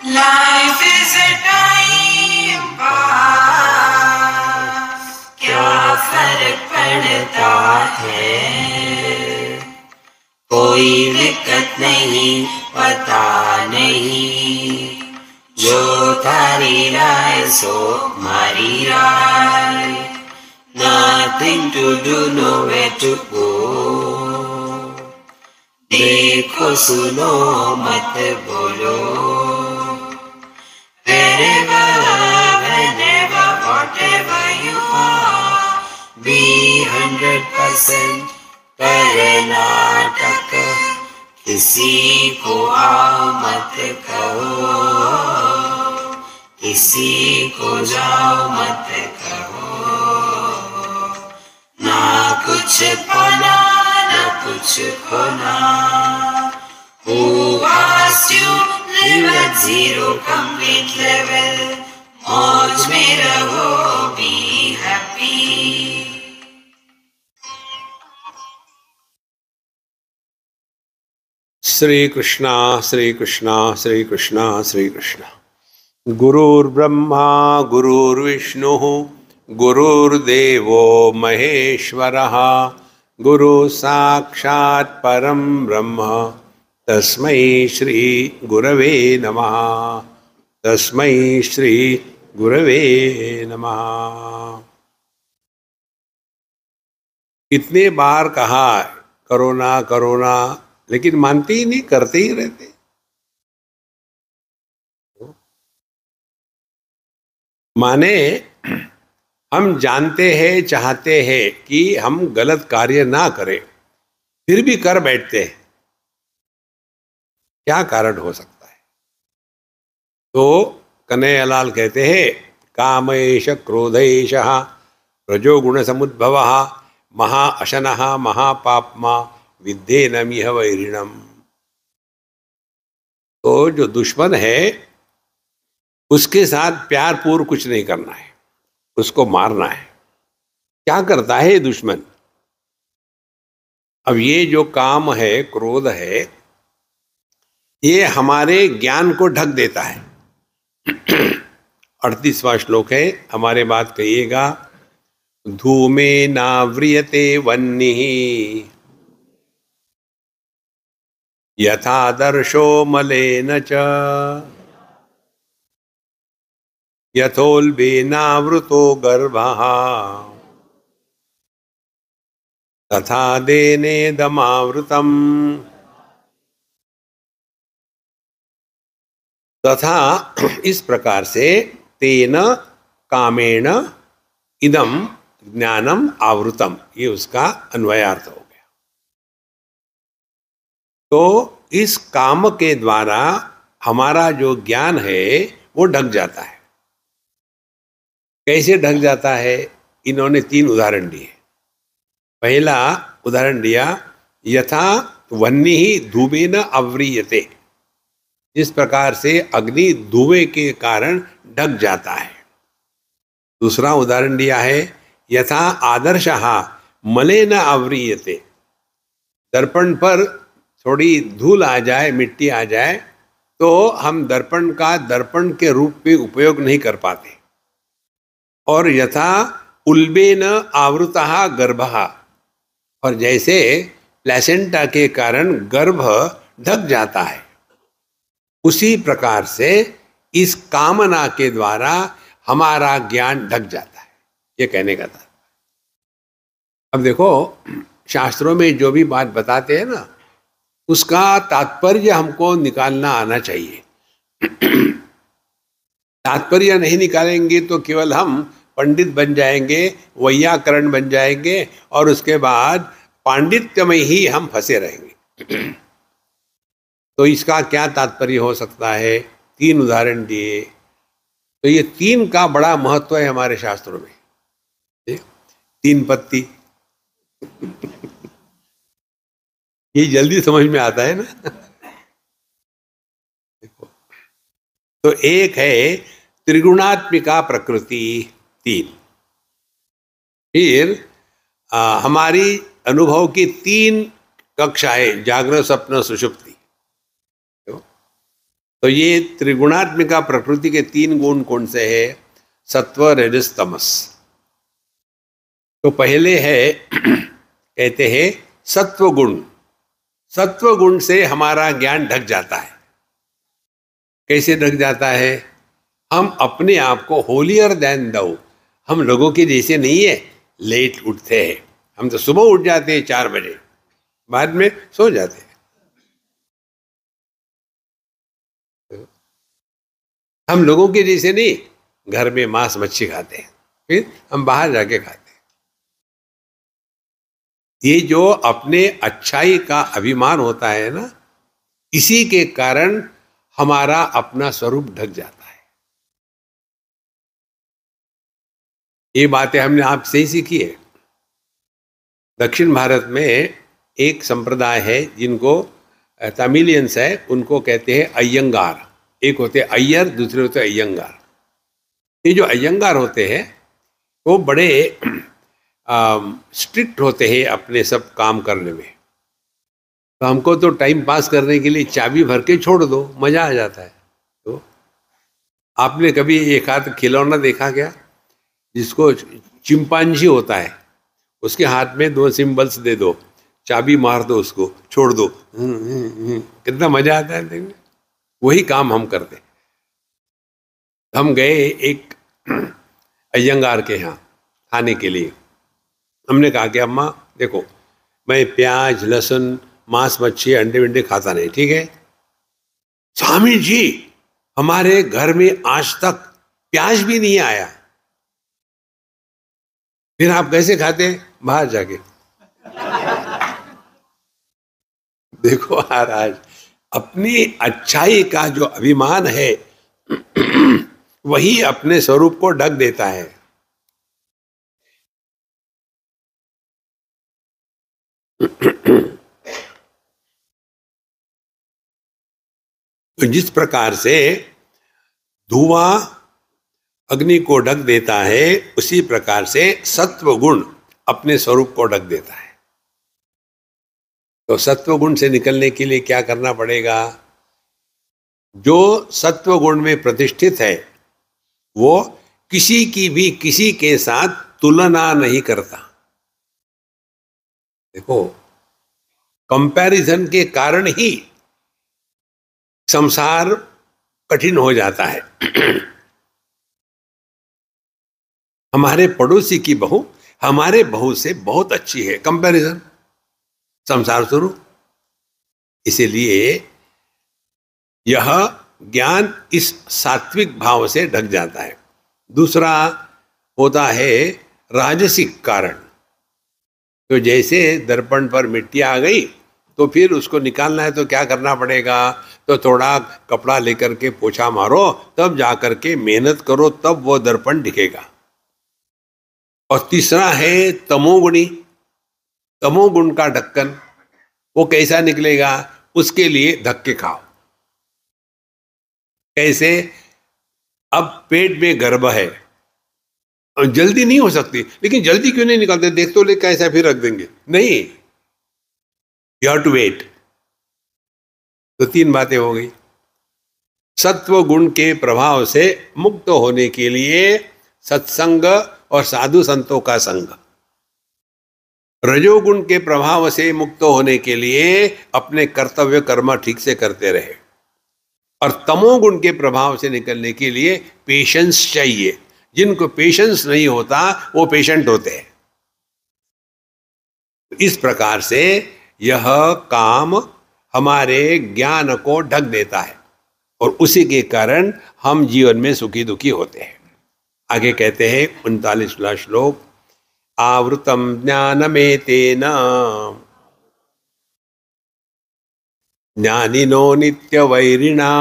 Life is a time pass, क्या फर्क पड़ता है, कोई दिक्कत नहीं, पता नहीं, जो थारी राय सो मारी राय, nothing to do, nowhere to go, देखो सुनो मत बोलो, wherever, whenever, whatever you are, be 100% Karnataka, किसी को आओ मत कहो, किसी को जाओ मत कहो, ना कुछ पाना ना कुछ खोना, who asked you live at zero complete level, मौज में रहो, be happy. श्री कृष्णा श्री कृष्णा श्री कृष्णा श्री कृष्णा। गुरुर्ब्रह्मा गुरुर्विष्णुः गुरुर्देवो महेश्वरः, गुरु साक्षात् परं ब्रह्म, तस्मै श्री गुरवे नमः, तस्मै श्री गुरवे नमः। कितने बार कहा करोना करोना, लेकिन मानते ही नहीं, करते ही रहते। माने हम जानते हैं, चाहते हैं कि हम गलत कार्य ना करें, फिर भी कर बैठते हैं। क्या कारण हो सकता है? तो कन्हैयालाल कहते हैं, कामैष क्रोधैष रजोगुण समुद्भवः, महा अशनः महापाप्मा विद्धेनमिह वैरिणम। तो जो दुश्मन है उसके साथ प्यार पूर्व कुछ नहीं करना है, उसको मारना है। क्या करता है दुश्मन? अब ये जो काम है, क्रोध है, ये हमारे ज्ञान को ढक देता है। 38वां श्लोक है, हमारे बात कहिएगा। धूमे नाव्रियते वह्निः यथादर्शो मलेन च, यथोल्बेनावृतो गर्भः तथा देनेदमावृतम्। तथा इस प्रकार से तेन कामेण इदम ज्ञानम आवृतम, ये उसका अन्वयार्थ हो गया। तो इस काम के द्वारा हमारा जो ज्ञान है वो ढक जाता है। कैसे ढक जाता है? इन्होंने 3 उदाहरण दिए। पहला उदाहरण दिया, यथा वह्निः धूमेन आव्रियते, जिस प्रकार से अग्नि धुएं के कारण ढक जाता है। दूसरा उदाहरण दिया है, यथा आदर्शः मलेन आव्रियते, दर्पण पर थोड़ी धूल आ जाए, मिट्टी आ जाए, तो हम दर्पण का दर्पण के रूप में उपयोग नहीं कर पाते। और यथा उल्बेन आवृतः गर्भः, और जैसे प्लेसेंटा के कारण गर्भ ढक जाता है, उसी प्रकार से इस कामना के द्वारा हमारा ज्ञान ढक जाता है। ये कहने का था। अब देखो, शास्त्रों में जो भी बात बताते हैं ना, उसका तात्पर्य हमको निकालना आना चाहिए। तात्पर्य नहीं निकालेंगे तो केवल हम पंडित बन जाएंगे, वैयाकरण बन जाएंगे, और उसके बाद पांडित्य में ही हम फंसे रहेंगे। तो इसका क्या तात्पर्य हो सकता है? 3 उदाहरण दिए। तो ये 3 का बड़ा महत्व है हमारे शास्त्रों में। 3 पत्ती ये जल्दी समझ में आता है ना। तो एक है त्रिगुणात्मिका प्रकृति, 3। फिर हमारी अनुभव की 3 कक्षाएं, जागरण स्वप्न सुषुप्ति। तो ये त्रिगुणात्मिका प्रकृति के 3 गुण कौन से है? सत्व, रजस, तमस। तो पहले है कहते हैं सत्व गुण। सत्व गुण से हमारा ज्ञान ढक जाता है। कैसे ढक जाता है? हम अपने आप को होलियर देन दो, हम लोगों के जैसे नहीं है, लेट उठते हैं। हम तो सुबह उठ जाते हैं 4 बजे, बाद में सो जाते हैं। हम लोगों के जैसे नहीं, घर में मांस मच्छी खाते हैं, फिर हम बाहर जाके खाते हैं। ये जो अपने अच्छाई का अभिमान होता है ना, इसी के कारण हमारा अपना स्वरूप ढक जाता है। ये बातें हमने आपसे ही सीखी है। दक्षिण भारत में एक संप्रदाय है जिनको तमिलियंस है, उनको कहते हैं अयंगार। एक होते अय्यर, दूसरे होते अयंगार। ये जो अयंगार होते हैं वो बड़े स्ट्रिक्ट होते हैं अपने सब काम करने में। तो हमको तो टाइम पास करने के लिए चाबी भर के छोड़ दो, मजा आ जाता है। तो आपने कभी एक हाथ खिलौना देखा क्या, जिसको चिंपांजी होता है, उसके हाथ में 2 सिंबल्स दे दो, चाबी मार दो, उसको छोड़ दो, कितना मजा आता है देखने। वही काम हम करते। हम गए एक अयंगार के यहाँ खाने के लिए। हमने कहा कि अम्मा देखो, मैं प्याज, लहसुन, मांस, मच्छी, अंडे वंडे खाता नहीं, ठीक है? स्वामी जी, हमारे घर में आज तक प्याज भी नहीं आया, फिर आप कैसे खाते हैं? बाहर जाके। देखो महाराज, अपनी अच्छाई का जो अभिमान है वही अपने स्वरूप को ढक देता है। तो जिस प्रकार से धुआं अग्नि को ढक देता है, उसी प्रकार से सत्व गुण अपने स्वरूप को ढक देता है। तो सत्व गुण से निकलने के लिए क्या करना पड़ेगा? जो सत्व गुण में प्रतिष्ठित है वो किसी की भी किसी के साथ तुलना नहीं करता। देखो, कंपैरिजन के कारण ही संसार कठिन हो जाता है। हमारे पड़ोसी की बहू हमारे बहू से बहुत अच्छी है, कंपैरिजन, संसार शुरू। इसीलिए यह ज्ञान इस सात्विक भाव से ढक जाता है। दूसरा होता है राजसिक कारण। तो जैसे दर्पण पर मिट्टी आ गई तो फिर उसको निकालना है तो क्या करना पड़ेगा? तो थोड़ा कपड़ा लेकर के पोछा मारो, तब जाकर के मेहनत करो, तब वो दर्पण दिखेगा। और तीसरा है तमोगुणी। तमोगुण का ढक्कन वो कैसा निकलेगा? उसके लिए धक्के खाओ। कैसे? अब पेट में गर्भ है, जल्दी नहीं हो सकती, लेकिन जल्दी क्यों नहीं निकालते? देख तो ले कैसा, फिर रख देंगे, नहीं, यू हैव टू वेट। तो 3 बातें हो गई। सत्व गुण के प्रभाव से मुक्त होने के लिए सत्संग और साधु संतों का संग। रजोगुण के प्रभाव से मुक्त होने के लिए अपने कर्तव्य कर्म ठीक से करते रहे। और तमोगुण के प्रभाव से निकलने के लिए पेशेंस चाहिए। जिनको पेशेंस नहीं होता वो पेशेंट होते हैं। इस प्रकार से यह काम हमारे ज्ञान को ढक देता है और उसी के कारण हम जीवन में सुखी दुखी होते हैं। आगे कहते हैं 39वां श्लोक, आवृतम ज्ञानमेतेन ज्ञानिनो नित्यवैरिणा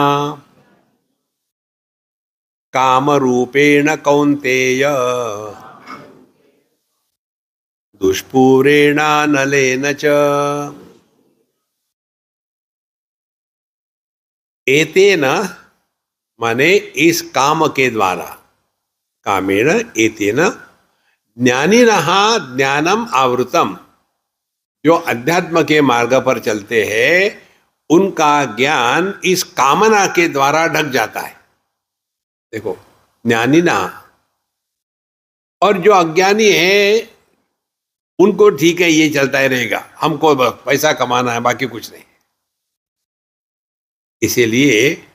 कामरूपेण कौन्तेय दुष्पूरेणानलेन च एतेन माने इस काम के द्वारा, कामेण एतेन ज्ञानिनः ज्ञानम आवृतम, जो अध्यात्म के मार्ग पर चलते हैं उनका ज्ञान इस कामना के द्वारा ढक जाता है। देखो, ज्ञानी ना, और जो अज्ञानी है उनको ठीक है, ये चलता ही रहेगा, हमको बस पैसा कमाना है, बाकी कुछ नहीं। इसीलिए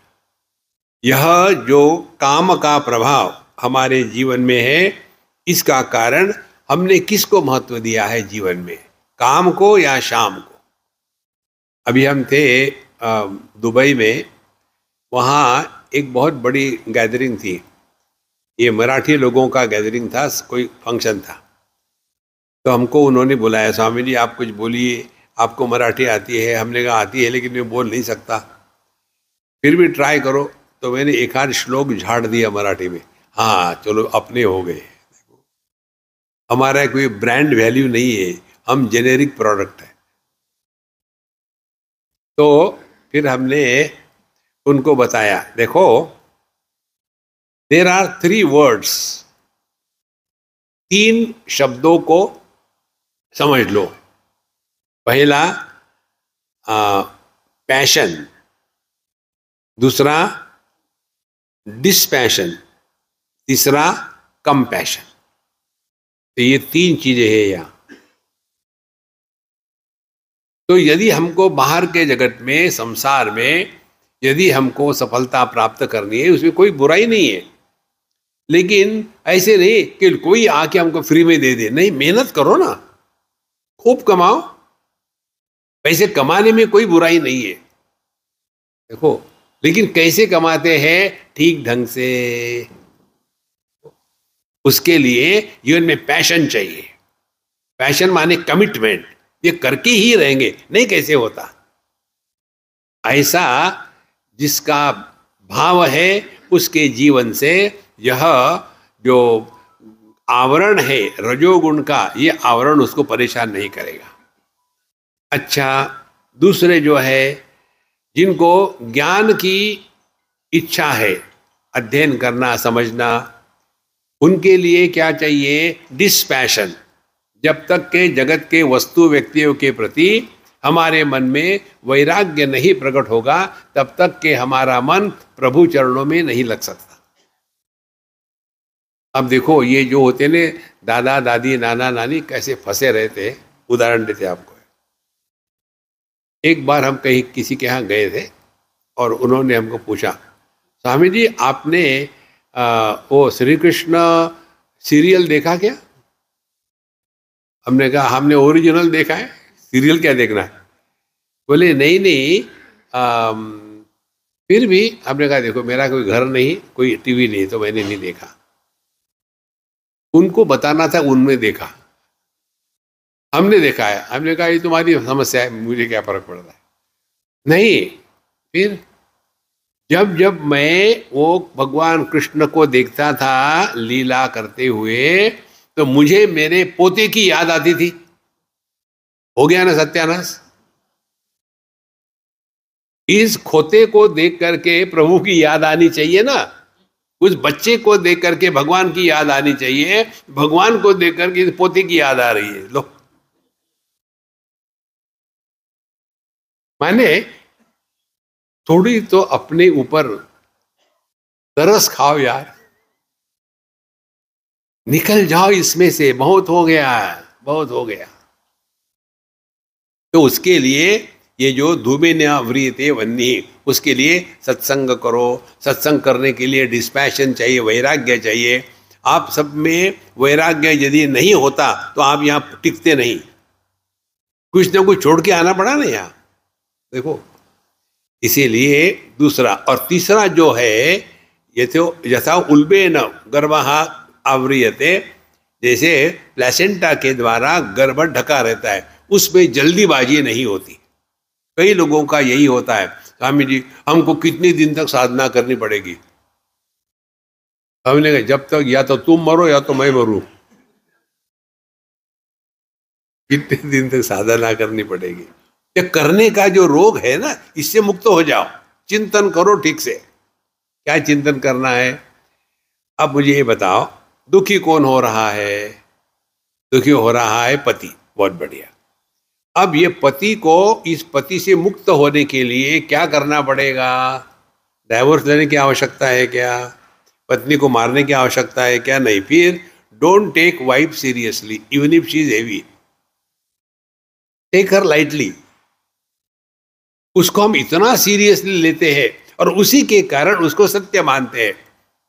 यह जो काम का प्रभाव हमारे जीवन में है, इसका कारण हमने किसको महत्व दिया है जीवन में, काम को या शाम को। अभी हम थे दुबई में, वहाँ एक बहुत बड़ी गैदरिंग थी, ये मराठी लोगों का गैदरिंग था, कोई फंक्शन था। तो हमको उन्होंने बुलाया, स्वामी जी आप कुछ बोलिए, आपको मराठी आती है। हमने कहा आती है लेकिन मैं बोल नहीं सकता, फिर भी ट्राई करो। तो मैंने एक आध श्लोक झाड़ दिया मराठी में, हाँ चलो अपने हो गए। हमारा कोई ब्रांड वैल्यू नहीं है, हम जेनेरिक प्रोडक्ट है। तो फिर हमने उनको बताया, देखो देर आर 3 वर्ड्स, 3 शब्दों को समझ लो। पहला पैशन, दूसरा डिस्पैशन, तीसरा कंपैशन। तो ये 3 चीजें हैं यहाँ। तो यदि हमको बाहर के जगत में, संसार में यदि हमको सफलता प्राप्त करनी है, उसमें कोई बुराई नहीं है, लेकिन ऐसे नहीं कि कोई आके हमको फ्री में दे दे। नहीं, मेहनत करो ना, खूब कमाओ। पैसे कमाने में कोई बुराई नहीं है, देखो, लेकिन कैसे कमाते हैं, ठीक ढंग से। उसके लिए जीवन में पैशन चाहिए। पैशन माने कमिटमेंट, ये करके ही रहेंगे, नहीं कैसे होता। ऐसा जिसका भाव है, उसके जीवन से यह जो आवरण है रजोगुण का, ये आवरण उसको परेशान नहीं करेगा। अच्छा, दूसरे जो है, जिनको ज्ञान की इच्छा है, अध्ययन करना, समझना, उनके लिए क्या चाहिए, डिस्पैशन। जब तक के जगत के वस्तु व्यक्तियों के प्रति हमारे मन में वैराग्य नहीं प्रकट होगा, तब तक के हमारा मन प्रभु चरणों में नहीं लग सकता। अब देखो, ये जो होते ने दादा दादी, नाना नानी, कैसे फंसे रहते। उदाहरण देते आपको। एक बार हम कहीं किसी के यहाँ गए थे और उन्होंने हमको पूछा, स्वामी जी आपने वो श्री कृष्ण सीरियल देखा क्या? हमने कहा हमने ओरिजिनल देखा है, सीरियल क्या देखना है। बोले नहीं नहीं, फिर भी। हमने कहा देखो मेरा कोई घर नहीं, कोई टीवी नहीं, तो मैंने नहीं देखा। उनको बताना था, उनने देखा, हमने देखा है। हमने कहा ये तुम्हारी समस्या है, मुझे क्या फर्क पड़ता है। नहीं, फिर जब जब मैं वो भगवान कृष्ण को देखता था लीला करते हुए, तो मुझे मेरे पोते की याद आती थी। हो गया ना सत्यानाश। इस खोते को देख करके प्रभु की याद आनी चाहिए ना, उस बच्चे को देख करके भगवान की याद आनी चाहिए, भगवान को देख करके पोते की याद आ रही है। लो, माने थोड़ी तो अपने ऊपर तरस खाओ यार, निकल जाओ इसमें से, बहुत हो गया, बहुत हो गया। तो उसके लिए ये जो धूमे व्रियते वन्नी, उसके लिए सत्संग करो। सत्संग करने के लिए डिस्पैशन चाहिए, वैराग्य चाहिए। आप सब में वैराग्य यदि नहीं होता तो आप यहाँ टिकते नहीं, कुछ ना कुछ छोड़ के आना पड़ा ना यहाँ, देखो। इसीलिए दूसरा और तीसरा जो है, ये तो यथा उल्बेन गर्भः आवृयते, जैसे प्लेसेंटा के द्वारा गर्भ ढका रहता है, उसमें जल्दीबाजी नहीं होती। कई लोगों का यही होता है, स्वामी जी हमको कितने दिन तक साधना करनी पड़ेगी। हमने कहा जब तक या तो तुम मरो या तो मैं मरूं, कितने दिन तक साधना करनी पड़ेगी। ये करने का जो रोग है ना, इससे मुक्त हो जाओ। चिंतन करो ठीक से, क्या चिंतन करना है। अब मुझे ये बताओ, दुखी कौन हो रहा है? दुखी हो रहा है पति, बहुत बढ़िया। अब ये पति को इस पति से मुक्त होने के लिए क्या करना पड़ेगा? डाइवोर्स लेने की आवश्यकता है क्या? पत्नी को मारने की आवश्यकता है क्या? नहीं। फिर don't take wife seriously even if she is heavy, take her lightly. उसको हम इतना सीरियसली लेते हैं और उसी के कारण उसको सत्य मानते हैं।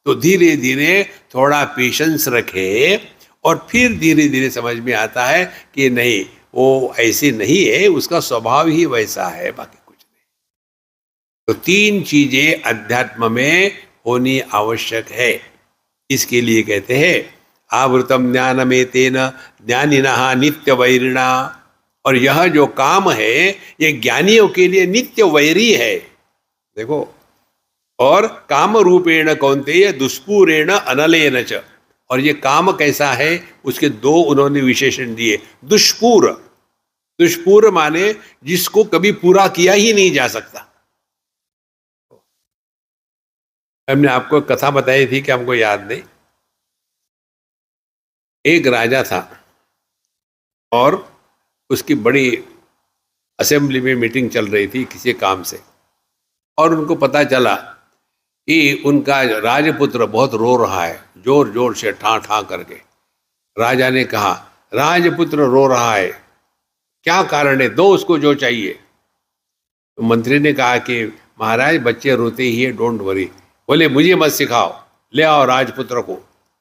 तो धीरे धीरे थोड़ा पेशेंस रखे और फिर धीरे धीरे समझ में आता है कि नहीं, वो ऐसी नहीं है, उसका स्वभाव ही वैसा है, बाकी कुछ नहीं। तो तीन चीजें अध्यात्म में होनी आवश्यक है। इसके लिए कहते हैं आवृतम ज्ञानमेतेन ज्ञानिनः नित्य वैरिणा। और यह जो काम है ये ज्ञानियों के लिए नित्य वैरी है। देखो, और काम रूपेण कौन्तेय दुष्पूरेण अनलेन च। और ये काम कैसा है उसके दो उन्होंने विशेषण दिए। दुष्पूर, दुष्पूर माने जिसको कभी पूरा किया ही नहीं जा सकता। हमने आपको कथा बताई थी कि हमको याद नहीं। एक राजा था और उसकी बड़ी असेंबली में मीटिंग चल रही थी किसी काम से, और उनको पता चला कि उनका राजपुत्र बहुत रो रहा है, जोर जोर से ठां ठां करके। राजा ने कहा, राजपुत्र रो रहा है, क्या कारण है, दो उसको जो चाहिए। तो मंत्री ने कहा कि महाराज बच्चे रोते ही है, डोंट वरी। बोले मुझे मत सिखाओ, ले आओ राजपुत्र को।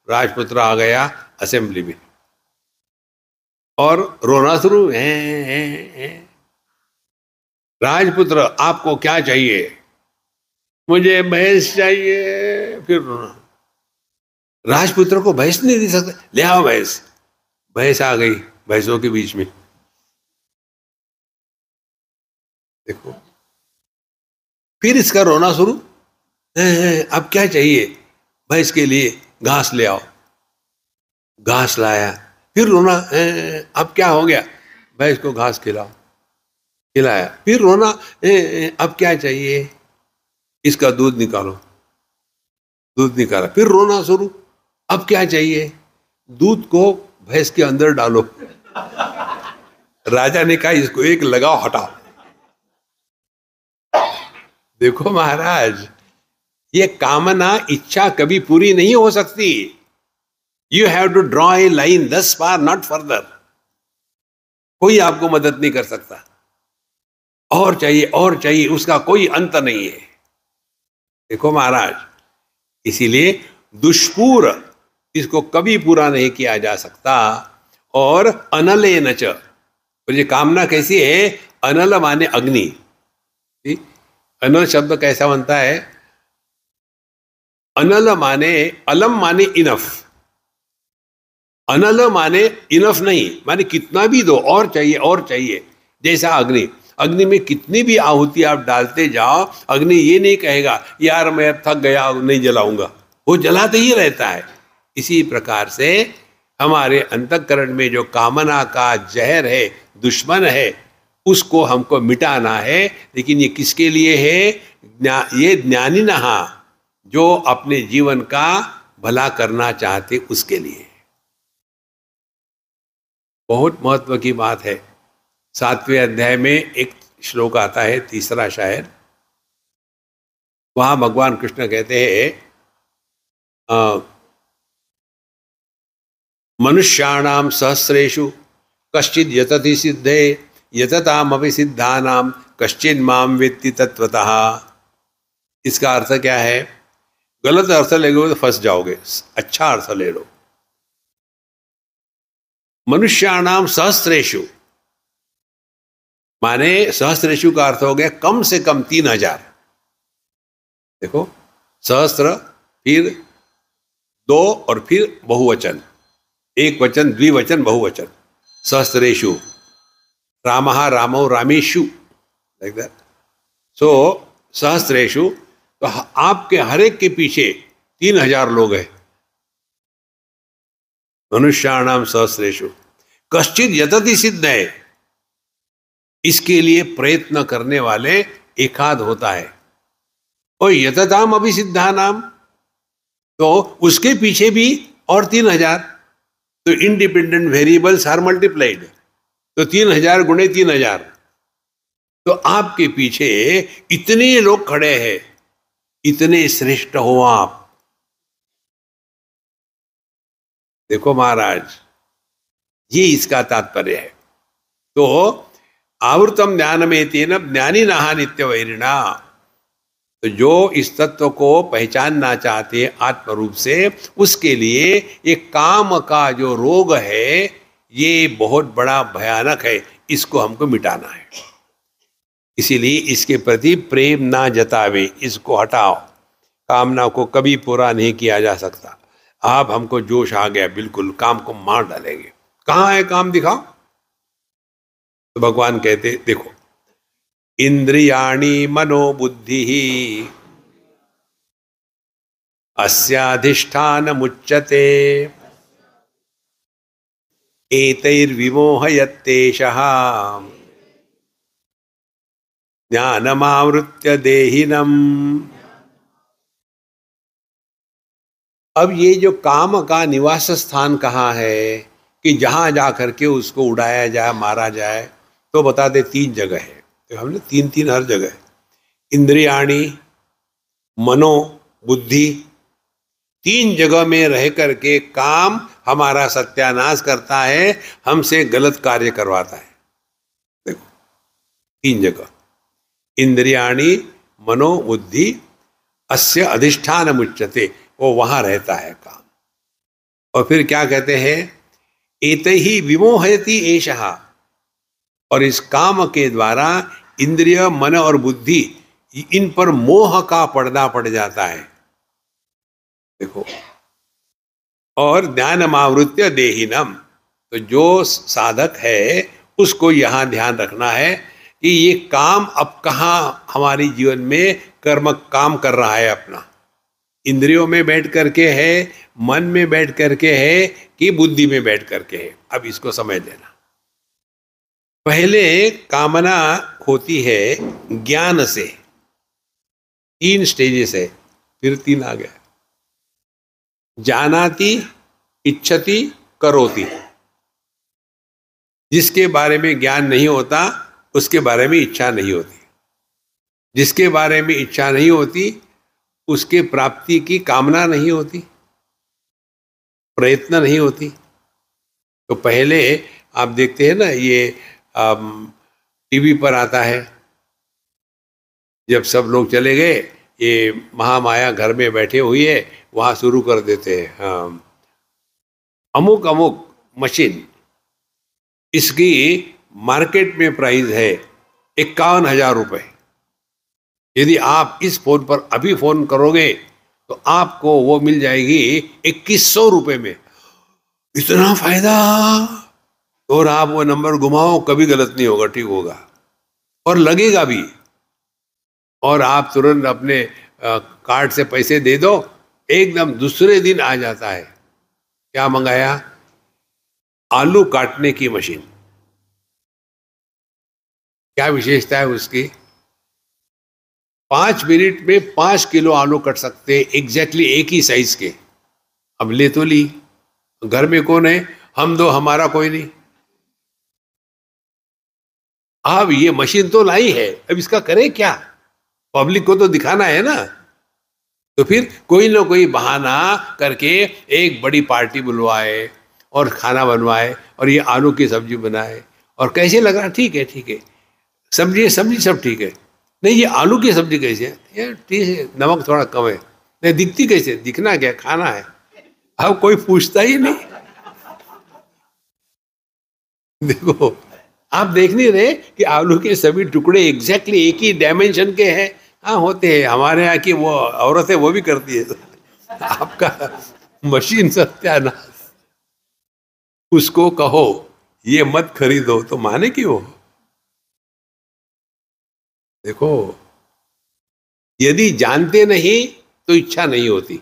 राजपुत्र आ गया असेंबली में और रोना शुरू है। राजपुत्र आपको क्या चाहिए? मुझे भैंस चाहिए। फिर रोना। राजपुत्र को भैंस नहीं दे सकते, ले आओ भैंस। भैंस आ गई भैंसों के बीच में। देखो, फिर इसका रोना शुरू। अब क्या चाहिए? भैंस के लिए घास ले आओ। घास लाया। फिर रोना, अब क्या हो गया? भैंस को घास खिलाओ। खिलाया। फिर रोना, अब क्या चाहिए? इसका दूध निकालो। दूध निकाला। फिर रोना शुरू, अब क्या चाहिए? दूध को भैंस के अंदर डालो। राजा ने कहा इसको एक लगाओ, हटाओ। देखो महाराज, ये कामना इच्छा कभी पूरी नहीं हो सकती। You have to draw a line, thus far not further. कोई आपको मदद नहीं कर सकता। और चाहिए, उसका कोई अंत नहीं है। देखो महाराज, इसीलिए दुष्पूर, इसको कभी पूरा नहीं किया जा सकता। और अनलेन च, और ये कामना कैसी है? अनल माने अग्नि। अनल शब्द कैसा बनता है? अनल माने, अलम माने इनफ। अनल माने इनफ नहीं, माने कितना भी दो, और चाहिए। जैसा अग्नि, अग्नि में कितनी भी आहुति आप डालते जाओ, अग्नि ये नहीं कहेगा यार मैं थक गया नहीं जलाऊंगा, वो जलाते ही रहता है। इसी प्रकार से हमारे अंतःकरण में जो कामना का जहर है, दुश्मन है, उसको हमको मिटाना है। लेकिन ये किसके लिए है? ये ज्ञानी नहा, जो अपने जीवन का भला करना चाहते उसके लिए। बहुत महत्व की बात है। 7वें अध्याय में एक श्लोक आता है, तीसरा शायद। वहां भगवान कृष्ण कहते हैं मनुष्याणाम सहस्रेषु कश्चिद यतति सिद्धे यततामपि सिद्धानाम कश्चिन माम वेत्ति तत्वतः। इसका अर्थ क्या है? गलत अर्थ लेगे तो फंस जाओगे, अच्छा अर्थ ले लो। मनुष्याणाम सहस्रेषु माने सहस्रेषु का अर्थ हो गया कम से कम 3000। देखो, सहस्त्र, फिर 2 और फिर बहुवचन, एक वचन, द्विवचन, बहुवचन। सहस्रेषु, रामः रामौ रामेषु, लाइक दैट। सो सहस्रेषु, तो आपके हर एक के पीछे 3000 लोग हैं। मनुष्याणाम सहस्रेषु कश्चित यतति सिद्ध है, इसके लिए प्रयत्न करने वाले एकाध होता है। और यतताम अभिसिद्धानाम, तो उसके पीछे भी और 3000। तो इंडिपेंडेंट वेरिएबल्स आर मल्टीप्लाइड। तो 3000 गुणे 3000, तो आपके पीछे इतने लोग खड़े हैं, इतने श्रेष्ठ हो आप। देखो महाराज, ये इसका तात्पर्य है। तो आवृतम ज्ञान में तेन ज्ञानी नहा नित्य वैरिणा, तो जो इस तत्व को पहचानना चाहते हैं आत्मरूप से, उसके लिए ये काम का जो रोग है ये बहुत बड़ा भयानक है, इसको हमको मिटाना है। इसीलिए इसके प्रति प्रेम ना जतावे, इसको हटाओ। कामना को कभी पूरा नहीं किया जा सकता। आप हमको जोश आ गया, बिल्कुल काम को मार डालेंगे, कहाँ है काम दिखाओ। तो भगवान कहते देखो, इंद्रियाणि मनोबुद्धि अस्याधिष्ठान मुच्यते एतैर्विमोहयत्येषः ज्ञानमावृत्य देहिनम्। अब ये जो काम का निवास स्थान कहाँ है कि जहां जा करके उसको उड़ाया जाए, मारा जाए, तो बता दे 3 जगह है। तो हमने 3 हर जगह है। इंद्रियाणी, मनो, बुद्धि, 3 जगह में रह करके काम हमारा सत्यानाश करता है, हमसे गलत कार्य करवाता है। देखो 3 जगह, इंद्रियाणी मनो बुद्धि अस्य अधिष्ठान मुच्यते, वो वहां रहता है काम। और फिर क्या कहते हैं, एतैहि विमोहयति एषः, और इस काम के द्वारा इंद्रिय मन और बुद्धि इन पर मोह का पर्दा पड़ जाता है। देखो, और ज्ञानमावृत्य देहिनम, तो जो साधक है उसको यहां ध्यान रखना है कि ये काम अब कहाँ हमारी जीवन में कर्म काम कर रहा है अपना। इंद्रियों में बैठ करके है, मन में बैठ करके है, कि बुद्धि में बैठ करके है। अब इसको समझ लेना। पहले कामना होती है ज्ञान से, 3 स्टेजेस है, फिर 3 आ गया। जानाति, इच्छति, करोति। जिसके बारे में ज्ञान नहीं होता उसके बारे में इच्छा नहीं होती, जिसके बारे में इच्छा नहीं होती उसके प्राप्ति की कामना नहीं होती, प्रयत्न नहीं होती। तो पहले आप देखते हैं ना, ये टीवी पर आता है, जब सब लोग चले गए, ये महामाया घर में बैठे हुई है, वहाँ शुरू कर देते हैं, हाँ, अमुक अमुक मशीन, इसकी मार्केट में प्राइस है 51,000 रुपये। यदि आप इस फोन पर अभी फोन करोगे तो आपको वो मिल जाएगी 2100 रुपये में। इतना फायदा, और आप वो नंबर घुमाओ, कभी गलत नहीं होगा, ठीक होगा और लगेगा भी। और आप तुरंत अपने कार्ड से पैसे दे दो, एकदम दूसरे दिन आ जाता है। क्या मंगाया? आलू काटने की मशीन। क्या विशेषता है उसकी? 5 मिनट में 5 किलो आलू कट सकते हैं, एग्जैक्टली एक ही साइज के। अब ले तो ली, घर में कौन है? हम दो, हमारा कोई नहीं। अब ये मशीन तो लाई है, अब इसका करें क्या? पब्लिक को तो दिखाना है ना। तो फिर कोई ना कोई बहाना करके एक बड़ी पार्टी बुलवाए और खाना बनवाए और ये आलू की सब्जी बनाए। और कैसे लग रहा? ठीक है, ठीक है, सब्जी सब ठीक है। नहीं, ये आलू की सब्जी कैसे है? ये ठीक है, नमक थोड़ा कम है। नहीं, दिखती कैसे? दिखना क्या, खाना है। अब कोई पूछता ही नहीं। देखो, आप देख नहीं रहे कि आलू के सभी टुकड़े एग्जैक्टली एक ही डायमेंशन के हैं? हाँ, होते हैं। हमारे यहाँ की वो औरत है, वो भी करती है। आपका मशीन सत्यानाश। उसको कहो ये मत खरीदो तो माने क्यों? देखो, यदि जानते नहीं तो इच्छा नहीं होती,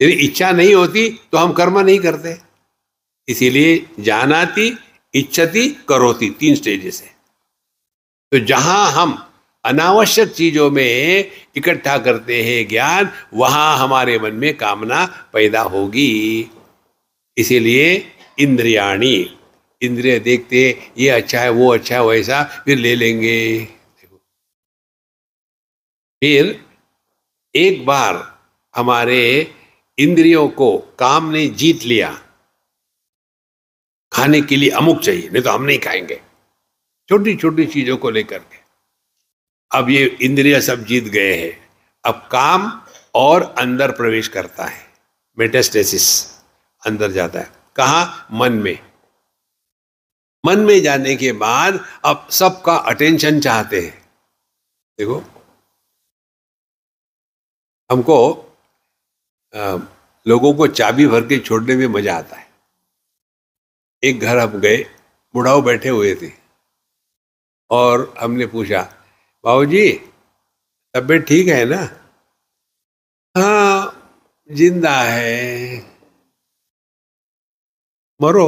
यदि इच्छा नहीं होती तो हम कर्म नहीं करते। इसीलिए जानाति, इच्छति, करोति, 3 स्टेजेस है। तो जहां हम अनावश्यक चीजों में इकट्ठा करते हैं ज्ञान, वहां हमारे मन में कामना पैदा होगी। इसीलिए इंद्रियाणी, इंद्रिय देखते ये अच्छा है वो अच्छा है वैसा, फिर ले लेंगे। देखो, फिर एक बार हमारे इंद्रियों को काम ने जीत लिया, खाने के लिए अमुक चाहिए नहीं तो हम नहीं खाएंगे, छोटी छोटी चीजों को लेकर के। अब ये इंद्रिय सब जीत गए हैं, अब काम और अंदर प्रवेश करता है, मेटास्टेसिस, अंदर जाता है। कहाँ? मन में। मन में जाने के बाद अब सबका अटेंशन चाहते हैं। देखो, हमको लोगों को चाबी भर के छोड़ने में मजा आता है। एक घर हम गए, बुढ़ाऊ बैठे हुए थे और हमने पूछा, बाबूजी तबीयत ठीक है ना? हाँ, जिंदा है। मरो।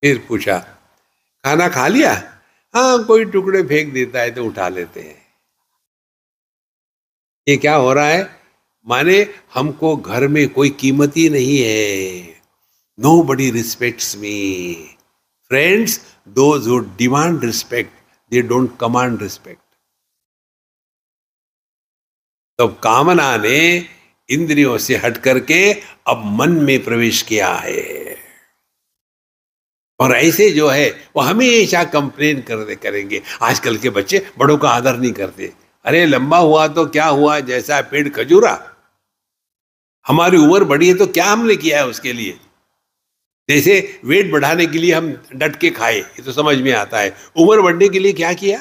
फिर पूछा, खाना खा लिया? हाँ, कोई टुकड़े फेंक देता है तो उठा लेते हैं। ये क्या हो रहा है? माने हमको घर में कोई कीमत ही नहीं है। Nobody respects me. Friends, those who demand respect, they don't command respect. तब कामना ने इंद्रियों से हट करके अब मन में प्रवेश किया है, और ऐसे जो है वो हमेशा कंप्लेन करेंगे। आजकल के बच्चे बड़ों का आदर नहीं करते। अरे लंबा हुआ तो क्या हुआ, जैसा पेड़ खजूरा। हमारी उम्र बढ़ी है तो क्या हमने किया है उसके लिए? जैसे वेट बढ़ाने के लिए हम डट के खाए, ये तो समझ में आता है। उम्र बढ़ने के लिए क्या किया?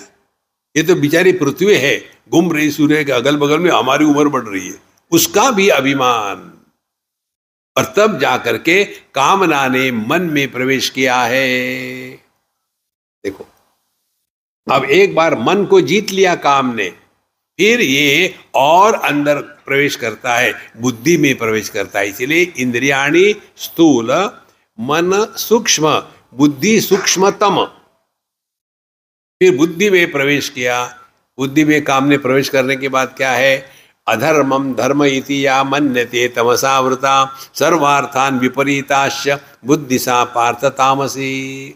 ये तो बेचारी पृथ्वी है, घूम रही सूर्य के अगल बगल में, हमारी उम्र बढ़ रही है, उसका भी अभिमान। और तब जाकर के कामना ने मन में प्रवेश किया है। देखो, अब एक बार मन को जीत लिया काम ने, फिर ये और अंदर प्रवेश करता है, बुद्धि में प्रवेश करता है। इसलिए इंद्रियाणि स्थूल, मन सूक्ष्म, बुद्धि सूक्ष्मतम। फिर बुद्धि में प्रवेश किया। बुद्धि में काम ने प्रवेश करने के बाद क्या है? अधर्मम धर्म इति या मन्यते तमसावृता सर्वार्थान विपरीताश्च बुद्धिसा पार्थ तामसी।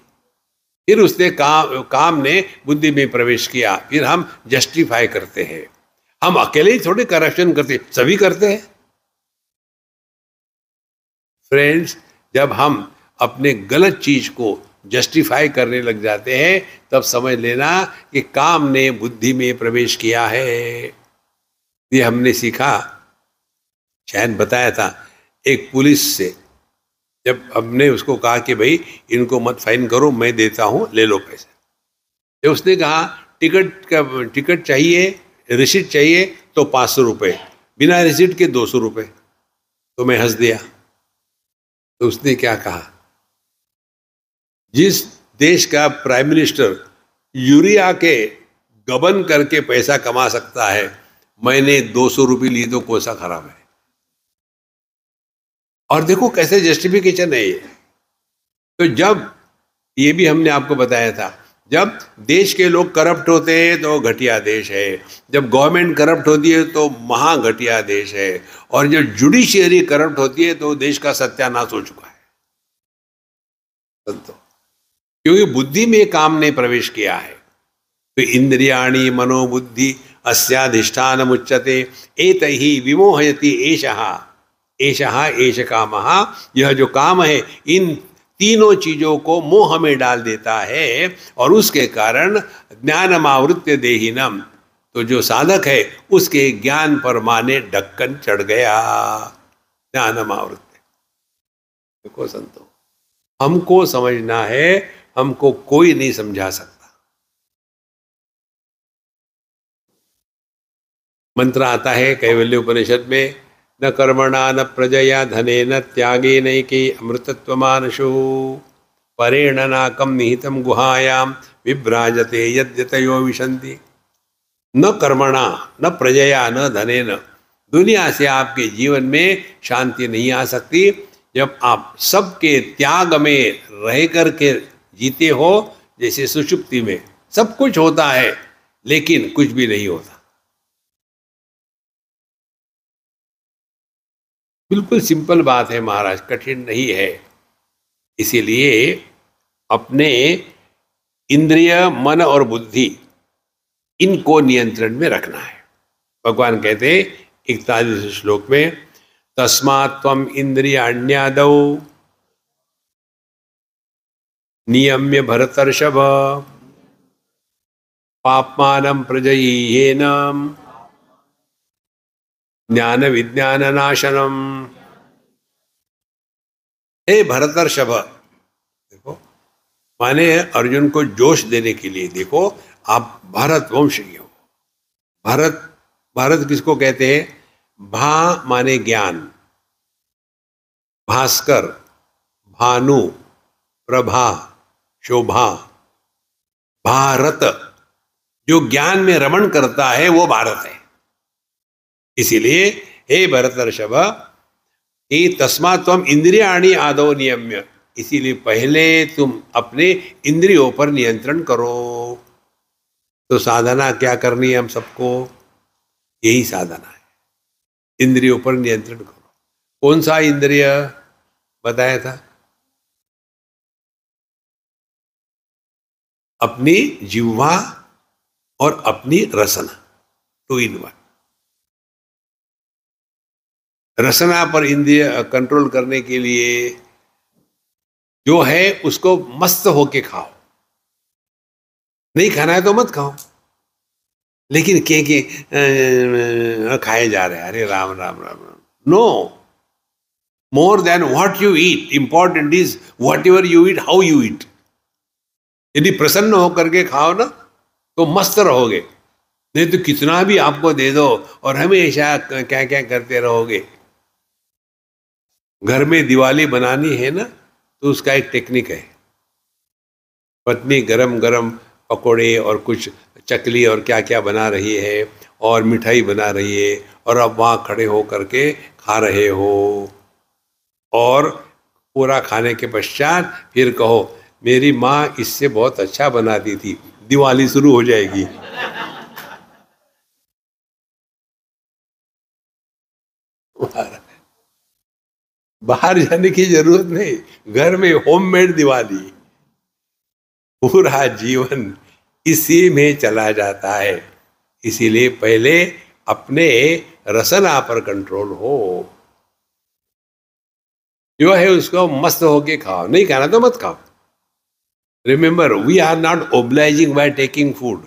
फिर उसने काम ने बुद्धि में प्रवेश किया। फिर हम जस्टिफाई करते हैं। हम अकेले ही थोड़ी करप्शन करते, सभी करते हैं। फ्रेंड्स, जब हम अपने गलत चीज को जस्टिफाई करने लग जाते हैं, तब समझ लेना कि काम ने बुद्धि में प्रवेश किया है। ये हमने सीखा, शायद बताया था, एक पुलिस से जब हमने उसको कहा कि भाई इनको मत फाइन करो, मैं देता हूं, ले लो पैसे। तो उसने कहा टिकट चाहिए, रिसिप्ट चाहिए तो 500 रुपये, बिना रिसिप्ट के 200 रुपये। तो मैं हंस दिया। तो उसने क्या कहा, जिस देश का प्राइम मिनिस्टर यूरिया के गबन करके पैसा कमा सकता है, मैंने 200 रुपये लिए तो कौन सा खराब है? और देखो कैसे जस्टिफिकेशन है ये। तो जब, ये भी हमने आपको बताया था, जब देश के लोग करप्ट होते हैं तो घटिया देश है, जब गवर्नमेंट करप्ट होती है तो महा घटिया देश है, और जब जुडिशियरी करप्ट होती है तो देश का सत्यानाश हो चुका है। तो क्योंकि बुद्धि में काम ने प्रवेश किया है। तो इंद्रियाणि मनोबुद्धि अस्याधिष्ठान मुच्यते एतैहि विमोहयति एषः एषः एष कामः। यह जो काम है इन तीनों चीजों को मोह में डाल देता है, और उसके कारण ज्ञानमावृत्य देहिनम, तो जो साधक है उसके ज्ञान पर माने ढक्कन चढ़ गया। ज्ञानमावृत्य। देखो संतो, हमको समझना है, हमको कोई नहीं समझा सकता। मंत्र आता है कैवल्य उपनिषद में, न कर्मणा न प्रजया धने न त्यागे नैके अमृतत्वमानशो परेण नाकम निहितम गुहायाम विभ्राजते यद्यतयो विशन्ति। न कर्मणा न प्रजया न धने न, दुनिया से आपके जीवन में शांति नहीं आ सकती जब आप सबके त्याग में रह करके जीते हो। जैसे सुषुप्ति में सब कुछ होता है लेकिन कुछ भी नहीं होता। बिल्कुल सिंपल बात है महाराज, कठिन नहीं है। इसीलिए अपने इंद्रिय, मन और बुद्धि इनको नियंत्रण में रखना है। भगवान कहते 41 श्लोक में, तस्मात् त्वम इंद्रियाण्यादौ नियम्य भरतर्षभ पाप्मानं प्रजह्येन ज्ञान विज्ञान नाशनम। हे भरतर्षभ, देखो माने अर्जुन को जोश देने के लिए, देखो आप भारत वंशीय हो। भारत, भारत किसको कहते हैं? भा माने ज्ञान, भास्कर, भानु, प्रभा, शोभा। भारत जो ज्ञान में रमण करता है वो भारत है। इसीलिए हे भरतर्षभ, ये तस्मात् त्वम इंद्रियाणि आदौ नियम्य, इसीलिए पहले तुम अपने इंद्रियों पर नियंत्रण करो। तो साधना क्या करनी है हम सबको? यही साधना है, इंद्रियों पर नियंत्रण करो। कौन सा इंद्रिय बताया था? अपनी जिह्वा और अपनी रसना, 2 in 1। रसना पर इंद्रिय कंट्रोल करने के लिए जो है उसको मस्त होके खाओ। नहीं खाना है तो मत खाओ, लेकिन के खाए जा रहे हैं, अरे Ram Ram Ram Ram. No, more than what you eat, important is whatever you eat, how you eat. यदि प्रसन्न होकर के खाओ ना तो मस्त रहोगे, नहीं तो कितना भी आपको दे दो और हमेशा क्या क्या करते रहोगे। घर में दिवाली बनानी है ना तो उसका एक टेक्निक है। पत्नी गरम गरम पकोड़े और कुछ चकली और क्या क्या बना रही है और मिठाई बना रही है, और अब वहाँ खड़े हो करके खा रहे हो, और पूरा खाने के पश्चात फिर कहो मेरी माँ इससे बहुत अच्छा बनाती थी, दिवाली शुरू हो जाएगी। बाहर जाने की जरूरत नहीं, घर में होममेड दिवाली। पूरा जीवन इसी में चला जाता है। इसीलिए पहले अपने रसना पर कंट्रोल हो, जो है उसको मस्त होके खाओ। नहीं खाना तो मत खाओ। Remember, we are not obliging by taking food.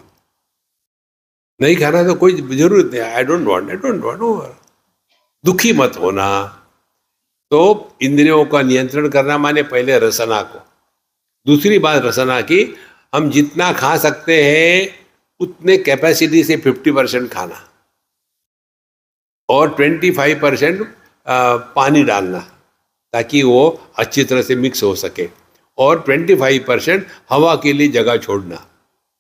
नहीं खाना तो कोई जरूरत नहीं, आई डोंट वांट, दुखी मत होना। तो इंद्रियों का नियंत्रण करना माने पहले रसना को। दूसरी बात रसना की, हम जितना खा सकते हैं उतने कैपेसिटी से 50% खाना और 25% पानी डालना, ताकि वो अच्छी तरह से मिक्स हो सके, और 25% हवा के लिए जगह छोड़ना।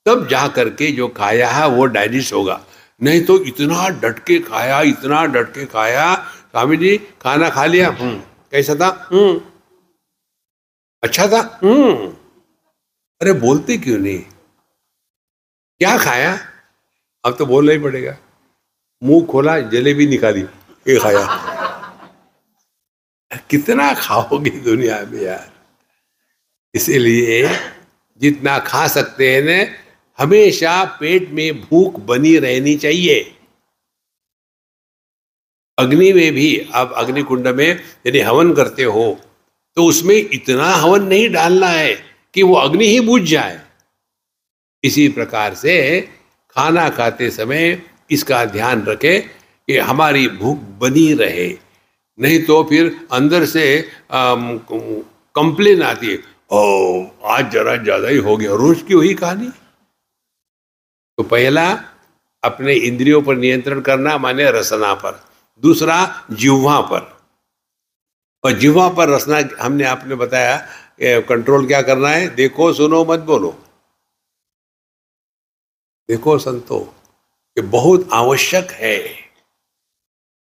तब जा करके जो खाया है वो डाइजेस्ट होगा। नहीं तो इतना डट के खाया, इतना डट के खाया, स्वामी जी खाना खा लिया, कैसा था? अच्छा था। अरे बोलते क्यों नहीं? क्या खाया? अब तो बोलना ही पड़ेगा। मुंह खोला, जलेबी निकाली, ये खाया। कितना खाओगे दुनिया में यार। इसीलिए जितना खा सकते हैं ना, हमेशा पेट में भूख बनी रहनी चाहिए। अग्नि में भी, आप अग्नि कुंड में यदि हवन करते हो तो उसमें इतना हवन नहीं डालना है कि वो अग्नि ही बुझ जाए। इसी प्रकार से खाना खाते समय इसका ध्यान रखें कि हमारी भूख बनी रहे, नहीं तो फिर अंदर से कंप्लेन आती है, ओ आज जरा ज्यादा ही हो गया, रोज की वही कहानी। तो पहला अपने इंद्रियों पर नियंत्रण करना माने रसना पर, दूसरा जिह्वा पर। और जिह्वा पर रसना हमने आपने बताया कंट्रोल क्या करना है? देखो सुनो मत बोलो। देखो संतो, ये बहुत आवश्यक है,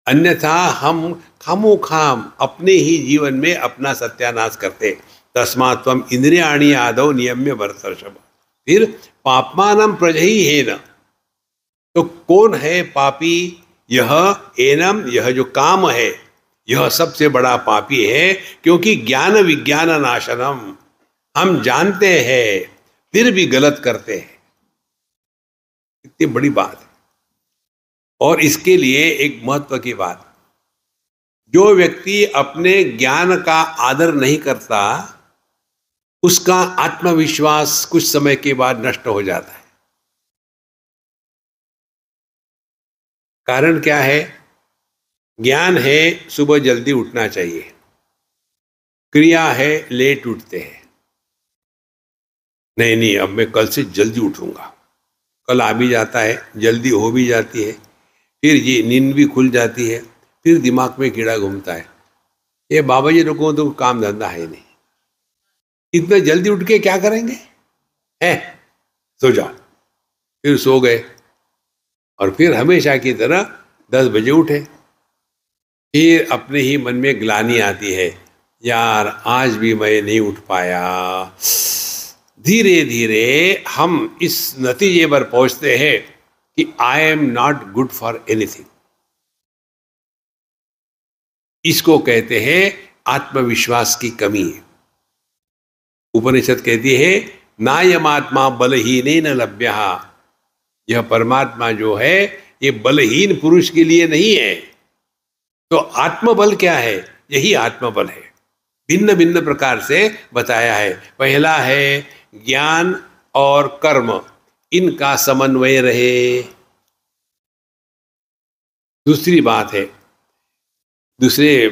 अन्यथा हम खामोखाम अपने ही जीवन में अपना सत्यानाश करते। तस्मात् त्वम इंद्रियाणि आदौ नियम्य भरतर्षभ। फिर पाप्मानं प्रजह्येन, तो कौन है पापी? यह एनम, यह जो काम है, यह सबसे बड़ा पापी है, क्योंकि ज्ञान विज्ञान नाशनम, हम जानते हैं फिर भी गलत करते हैं। इतनी बड़ी बात है। और इसके लिए एक महत्व की बात, जो व्यक्ति अपने ज्ञान का आदर नहीं करता उसका आत्मविश्वास कुछ समय के बाद नष्ट हो जाता है। कारण क्या है? ज्ञान है सुबह जल्दी उठना चाहिए, क्रिया है लेट उठते हैं। नहीं नहीं, अब मैं कल से जल्दी उठूंगा, कल आ भी जाता है, जल्दी हो भी जाती है, फिर ये नींद भी खुल जाती है, फिर दिमाग में कीड़ा घूमता है, ये बाबा जी लोगों तो काम धंधा है नहीं, इतना जल्दी उठ के क्या करेंगे, है सो जाओ। फिर सो गए और फिर हमेशा की तरह 10 बजे उठे। फिर अपने ही मन में ग्लानि आती है, यार आज भी मैं नहीं उठ पाया। धीरे धीरे हम इस नतीजे पर पहुंचते हैं कि I am not good for anything. इसको कहते हैं आत्मविश्वास की कमी। उपनिषद कहती है नायमात्मा बलहीन न लभ्य, यह परमात्मा जो है ये बलहीन पुरुष के लिए नहीं है। तो आत्मबल क्या है? यही आत्मबल है, भिन्न भिन्न प्रकार से बताया है। पहला है ज्ञान और कर्म, इनका समन्वय रहे। दूसरी बात है, दूसरे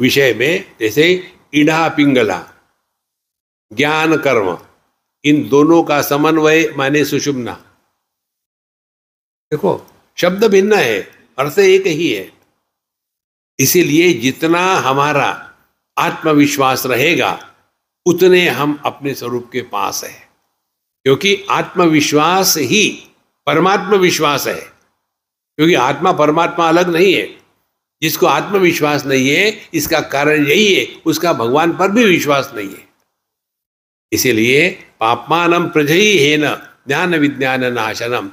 विषय में जैसे इड़ा पिंगला, ज्ञान कर्म, इन दोनों का समन्वय माने सुषुम्ना। देखो शब्द भिन्न है, अर्थ एक ही है। इसीलिए जितना हमारा आत्मविश्वास रहेगा उतने हम अपने स्वरूप के पास है, क्योंकि आत्मविश्वास ही परमात्मा विश्वास है। क्योंकि आत्मा परमात्मा अलग नहीं है। जिसको आत्मविश्वास नहीं है इसका कारण यही है, उसका भगवान पर भी विश्वास नहीं है। इसीलिए पापमानम प्रजयी है न ज्ञान विज्ञान नाशनम,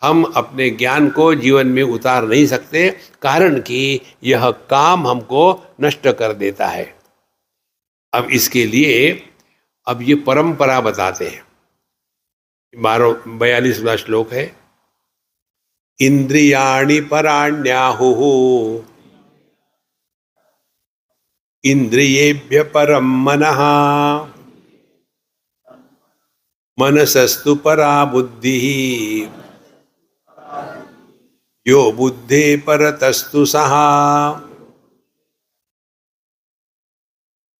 हम अपने ज्ञान को जीवन में उतार नहीं सकते, कारण कि यह काम हमको नष्ट कर देता है। अब इसके लिए अब ये परंपरा बताते हैं। 42वां श्लोक है, इंद्रियाणि पराण्याहुः इंद्रियेभ्य परम मनः मनसस्तु परा बुद्धिः यो बुद्धे परतस्तु सहा।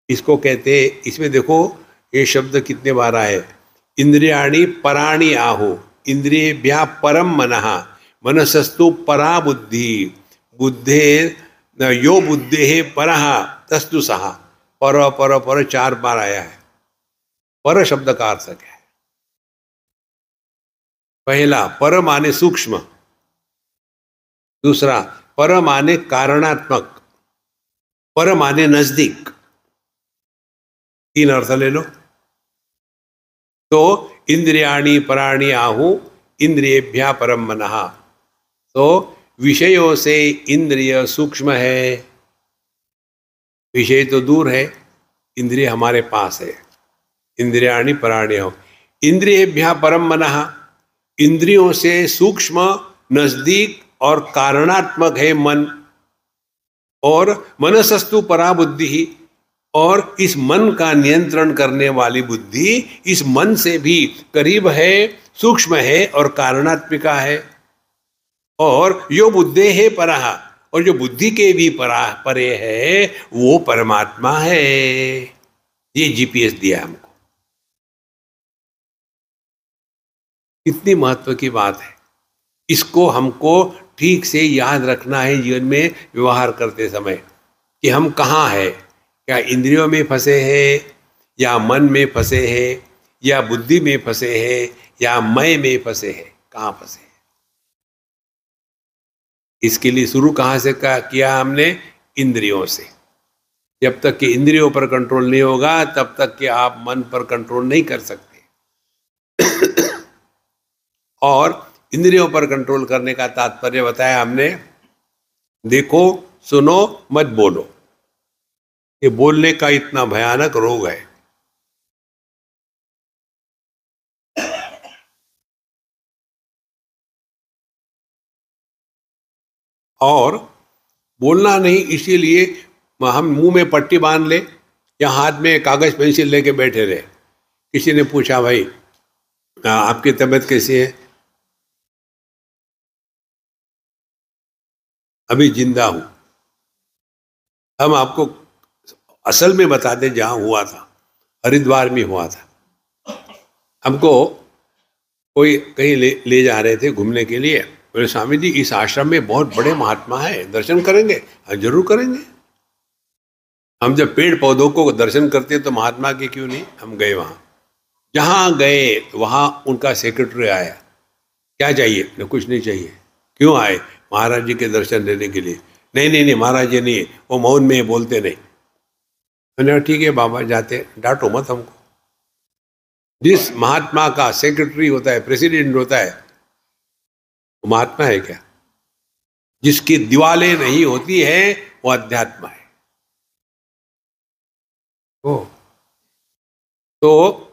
इसको कहते, इसमें देखो ये शब्द कितने बार आए, इंद्रियाणि पराणि आहु, इंद्रियेभ्यः परम मनः मनसस्तु परा बुद्धि बुद्धे यो बुद्धे परः तस्तु सहा। पर पर पर 4 बार आया है। पर शब्द का अर्थ क्या है? पहला पर माने सूक्ष्म, दूसरा पर माने कारणात्मक, पर माने नजदीक। 3 अर्थ ले लो। तो इंद्रियाणि पराणि आहु इंद्रियेभ्यः परम मनः, तो विषयों से इंद्रिय सूक्ष्म है, विषय तो दूर है, इंद्रिय हमारे पास है। इंद्रियाणि पराणि आहु इंद्रियेभ्यः परम मनः, इंद्रियों से सूक्ष्म नजदीक और कारणात्मक है मन। और मनसस्तु परा बुद्धि, और इस मन का नियंत्रण करने वाली बुद्धि इस मन से भी करीब है, सूक्ष्म है और कारणात्मिका है। और यो बुद्धे है परः, और जो बुद्धि के भी परे है वो परमात्मा है। ये जीपीएस दिया हमको। कितनी महत्व की बात है। इसको हमको ठीक से याद रखना है जीवन में व्यवहार करते समय, कि हम कहाँ हैं। क्या इंद्रियों में फंसे हैं, या मन में फंसे हैं, या बुद्धि में फंसे हैं, या मैं में फंसे हैं, कहाँ फंसे हैं। इसके लिए शुरू कहाँ से किया हमने? इंद्रियों से। जब तक कि इंद्रियों पर कंट्रोल नहीं होगा तब तक कि आप मन पर कंट्रोल नहीं कर सकते। और इंद्रियों पर कंट्रोल करने का तात्पर्य बताया हमने। देखो सुनो मत बोलो। ये बोलने का इतना भयानक रोग है। और बोलना नहीं, इसीलिए हम मुंह में पट्टी बांध ले या हाथ में कागज पेंसिल लेके बैठे रहे। किसी ने पूछा, भाई आपकी तबीयत कैसी है? अभी जिंदा हूं। हम आपको असल में बता दें, जहां हुआ था, हरिद्वार में हुआ था। हमको कोई कहीं ले जा रहे थे घूमने के लिए। बोले, स्वामी जी इस आश्रम में बहुत बड़े महात्मा है, दर्शन करेंगे? हाँ जरूर करेंगे। हम जब पेड़ पौधों को दर्शन करते तो महात्मा के क्यों नहीं? हम गए वहां। जहां गए वहां उनका सेक्रेटरी आया। क्या चाहिए? न कुछ नहीं चाहिए। क्यों आए? महाराज जी के दर्शन लेने के लिए। नहीं नहीं नहीं, महाराज जी नहीं, वो मौन में बोलते नहीं। मैंने कहा ठीक है बाबा, जाते, डांटो मत हमको। जिस महात्मा का सेक्रेटरी होता है, प्रेसिडेंट होता है, वो महात्मा है क्या? जिसकी दीवालें नहीं होती है वो अध्यात्म है। ओ, तो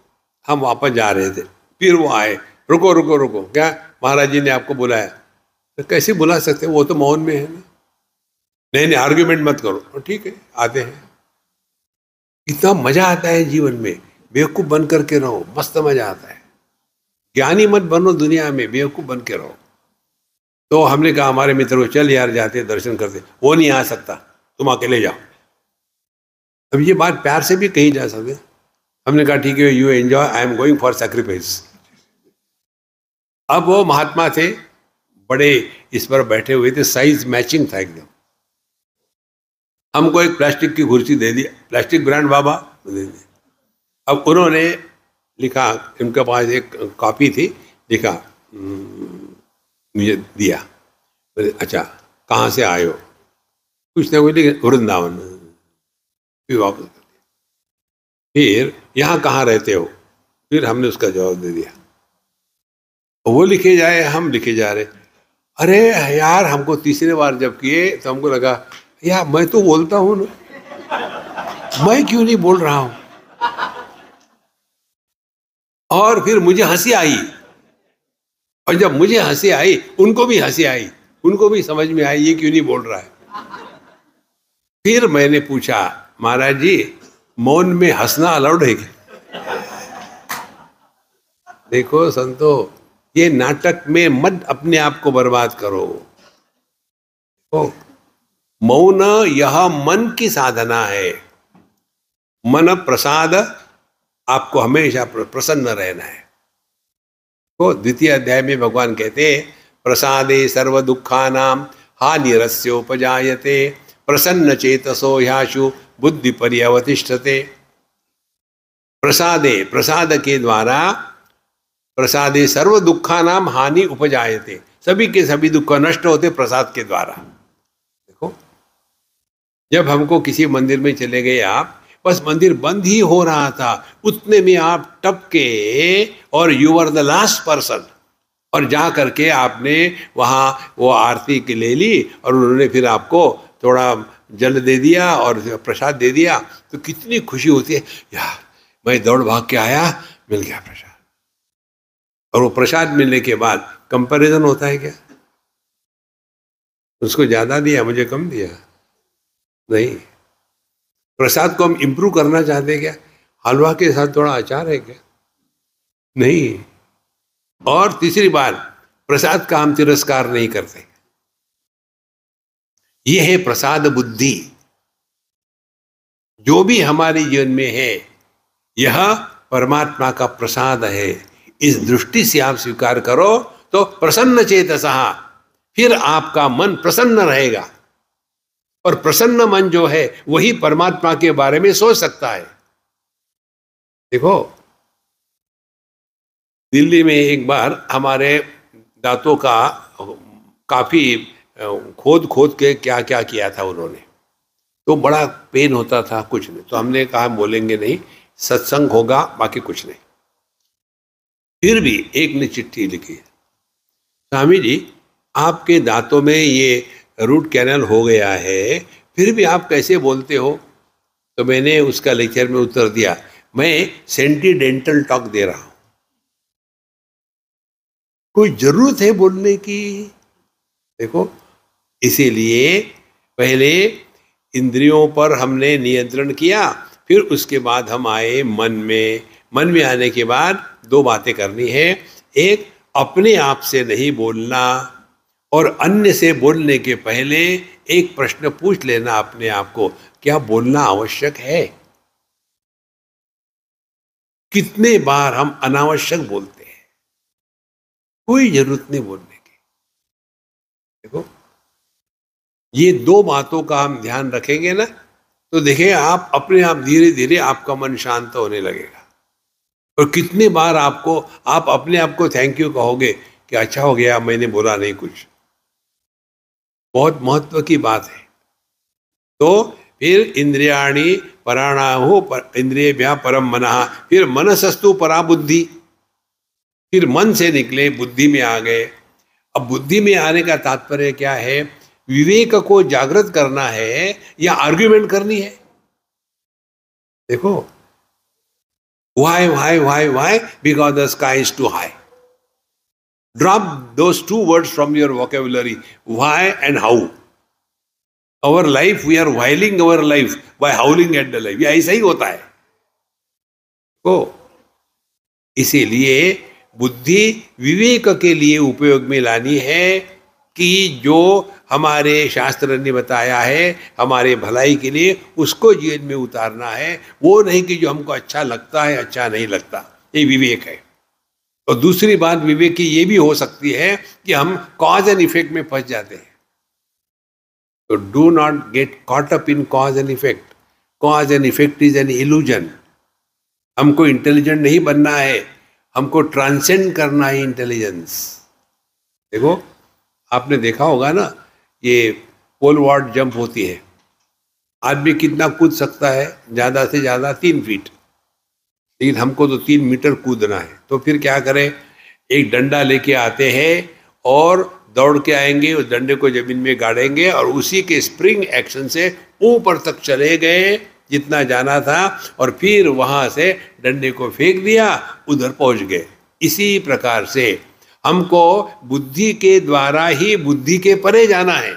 हम वापस जा रहे थे, फिर वो आए, रुको रुको रुको, क्या महाराज जी ने आपको बुलाया? तो कैसे बुला सकते, वो तो मौन में है ना। नहीं नहीं, आर्ग्यूमेंट मत करो। ठीक है, आते हैं। इतना मजा आता है जीवन में, बेवकूफ बन करके रहो, मस्त मजा आता है। ज्ञानी मत बनो दुनिया में, बेवकूफ बन के रहो। तो हमने कहा हमारे मित्र को, चल यार जाते दर्शन करते। वो नहीं आ सकता, तुम अकेले जाओ। अब ये बात प्यार से भी कही जा सकती। हमने कहा ठीक है, you enjoy, I am going for sacrifice. अब वो महात्मा थे, बड़े इस पर बैठे हुए थे, साइज मैचिंग था एकदम। हमको एक प्लास्टिक की कुर्सी दे दी, प्लास्टिक ब्रांड बाबा दे दी। अब उन्होंने लिखा, उनके पास एक कॉपी थी, लिखा, मुझे दिया। अच्छा कहाँ से आए हो? कुछ ना कुछ लिखा, वृंदावन। फिर वापस कर दिया। फिर यहाँ कहाँ रहते हो? फिर हमने उसका जवाब दे दिया। वो लिखे जाए, हम लिखे जा रहे। अरे यार, हमको तीसरे बार जब किए तो हमको लगा, यार मैं तो बोलता हूँ ना, मैं क्यों नहीं बोल रहा हूं? और फिर मुझे हंसी आई, और जब मुझे हंसी आई उनको भी हंसी आई, उनको भी समझ में आई ये क्यों नहीं बोल रहा है। फिर मैंने पूछा, महाराज जी मौन में हंसना अलाउड है क्या? देखो संतो, ये नाटक में मत अपने आप को बर्बाद करो। मौन यह मन की साधना है। मन प्रसाद, आपको हमेशा प्रसन्न रहना है। तो द्वितीय अध्याय में भगवान कहते हैं, प्रसादे सर्व दुखानाम हानिरस्योपजायते प्रसन्न चेतसो ह्याशु बुद्धि पर्यवतिष्ठते। प्रसादे, प्रसाद के द्वारा, प्रसादे सर्व दुखानाम हानि उपजायते, सभी के सभी दुख नष्ट होते प्रसाद के द्वारा। देखो, जब हमको किसी मंदिर में चले गए आप, बस मंदिर बंद ही हो रहा था, उतने में आप टपके और you are the last person, और जा करके आपने वहाँ वो आरती की ले ली, और उन्होंने फिर आपको थोड़ा जल दे दिया और प्रसाद दे दिया, तो कितनी खुशी होती है, यार मैं दौड़ भाग के आया, मिल गया प्रसाद। और वो प्रसाद मिलने के बाद कंपैरिजन होता है क्या? उसको ज्यादा दिया, मुझे कम दिया? नहीं। प्रसाद को हम इंप्रूव करना चाहते हैं क्या? हलवा के साथ थोड़ा अचार है क्या? नहीं। और तीसरी बात, प्रसाद का हम तिरस्कार नहीं करते। यह है प्रसाद बुद्धि। जो भी हमारे जीवन में है, यह परमात्मा का प्रसाद है। इस दृष्टि से आप स्वीकार करो तो प्रसन्न चेतसः, फिर आपका मन प्रसन्न रहेगा। और प्रसन्न मन जो है वही परमात्मा के बारे में सोच सकता है। देखो, दिल्ली में एक बार हमारे दांतों का काफी खोद खोद के क्या क्या किया था उन्होंने, तो बड़ा पेन होता था, कुछ नहीं। तो हमने कहा बोलेंगे नहीं, सत्संग होगा, बाकी कुछ नहीं। फिर भी एक ने चिट्ठी लिखी, स्वामी जी आपके दांतों में ये रूट कैनल हो गया है, फिर भी आप कैसे बोलते हो? तो मैंने उसका लेक्चर में उत्तर दिया, मैं सेंटिडेंटल टॉक दे रहा हूं, कोई जरूरत है बोलने की? देखो, इसीलिए पहले इंद्रियों पर हमने नियंत्रण किया, फिर उसके बाद हम आए मन में। मन में आने के बाद दो बातें करनी है। एक, अपने आप से नहीं बोलना, और अन्य से बोलने के पहले एक प्रश्न पूछ लेना अपने आप को, क्या बोलना आवश्यक है? कितने बार हम अनावश्यक बोलते हैं, कोई जरूरत नहीं बोलने की। देखो, ये दो बातों का हम ध्यान रखेंगे ना, तो देखिए आप अपने आप धीरे धीरे आपका मन शांत होने लगेगा। और कितने बार आप अपने आप को थैंक यू कहोगे कि अच्छा हो गया मैंने बोला नहीं कुछ। बहुत महत्व की बात है। तो फिर इंद्रियाणि पराणाहु इंद्रियेभ्यः परम मनः, फिर मनसस्तु परा बुद्धि, फिर मन से निकले बुद्धि में आ गए। अब बुद्धि में आने का तात्पर्य क्या है? विवेक को जागृत करना है या आर्ग्यूमेंट करनी है? देखो, why because the sky is too high. Drop those two words from your vocabulary, why and how. Our life, we are whiling our life by howling at the life. ये ऐसा ही होता है। तो इसीलिए बुद्धि विवेक के लिए उपयोग में लानी है कि जो हमारे शास्त्र ने बताया है हमारे भलाई के लिए, उसको जीवन में उतारना है। वो नहीं कि जो हमको अच्छा लगता है, अच्छा नहीं लगता। ये विवेक है। और दूसरी बात विवेक की ये भी हो सकती है कि हम कॉज एंड इफेक्ट में फंस जाते हैं। तो do not get caught up in cause and effect. Cause and effect is an illusion. हमको इंटेलिजेंट नहीं बनना है, हमको ट्रांसेंड करना है इंटेलिजेंस। देखो, आपने देखा होगा ना, ये पोल वॉल्ट जंप होती है, आदमी कितना कूद सकता है? ज़्यादा से ज़्यादा 3 फीट, लेकिन हमको तो 3 मीटर कूदना है। तो फिर क्या करें? एक डंडा लेके आते हैं और दौड़ के आएंगे, उस डंडे को जमीन में गाड़ेंगे और उसी के स्प्रिंग एक्शन से ऊपर तक चले गए जितना जाना था, और फिर वहां से डंडे को फेंक दिया, उधर पहुंच गए। इसी प्रकार से हमको बुद्धि के द्वारा ही बुद्धि के परे जाना है।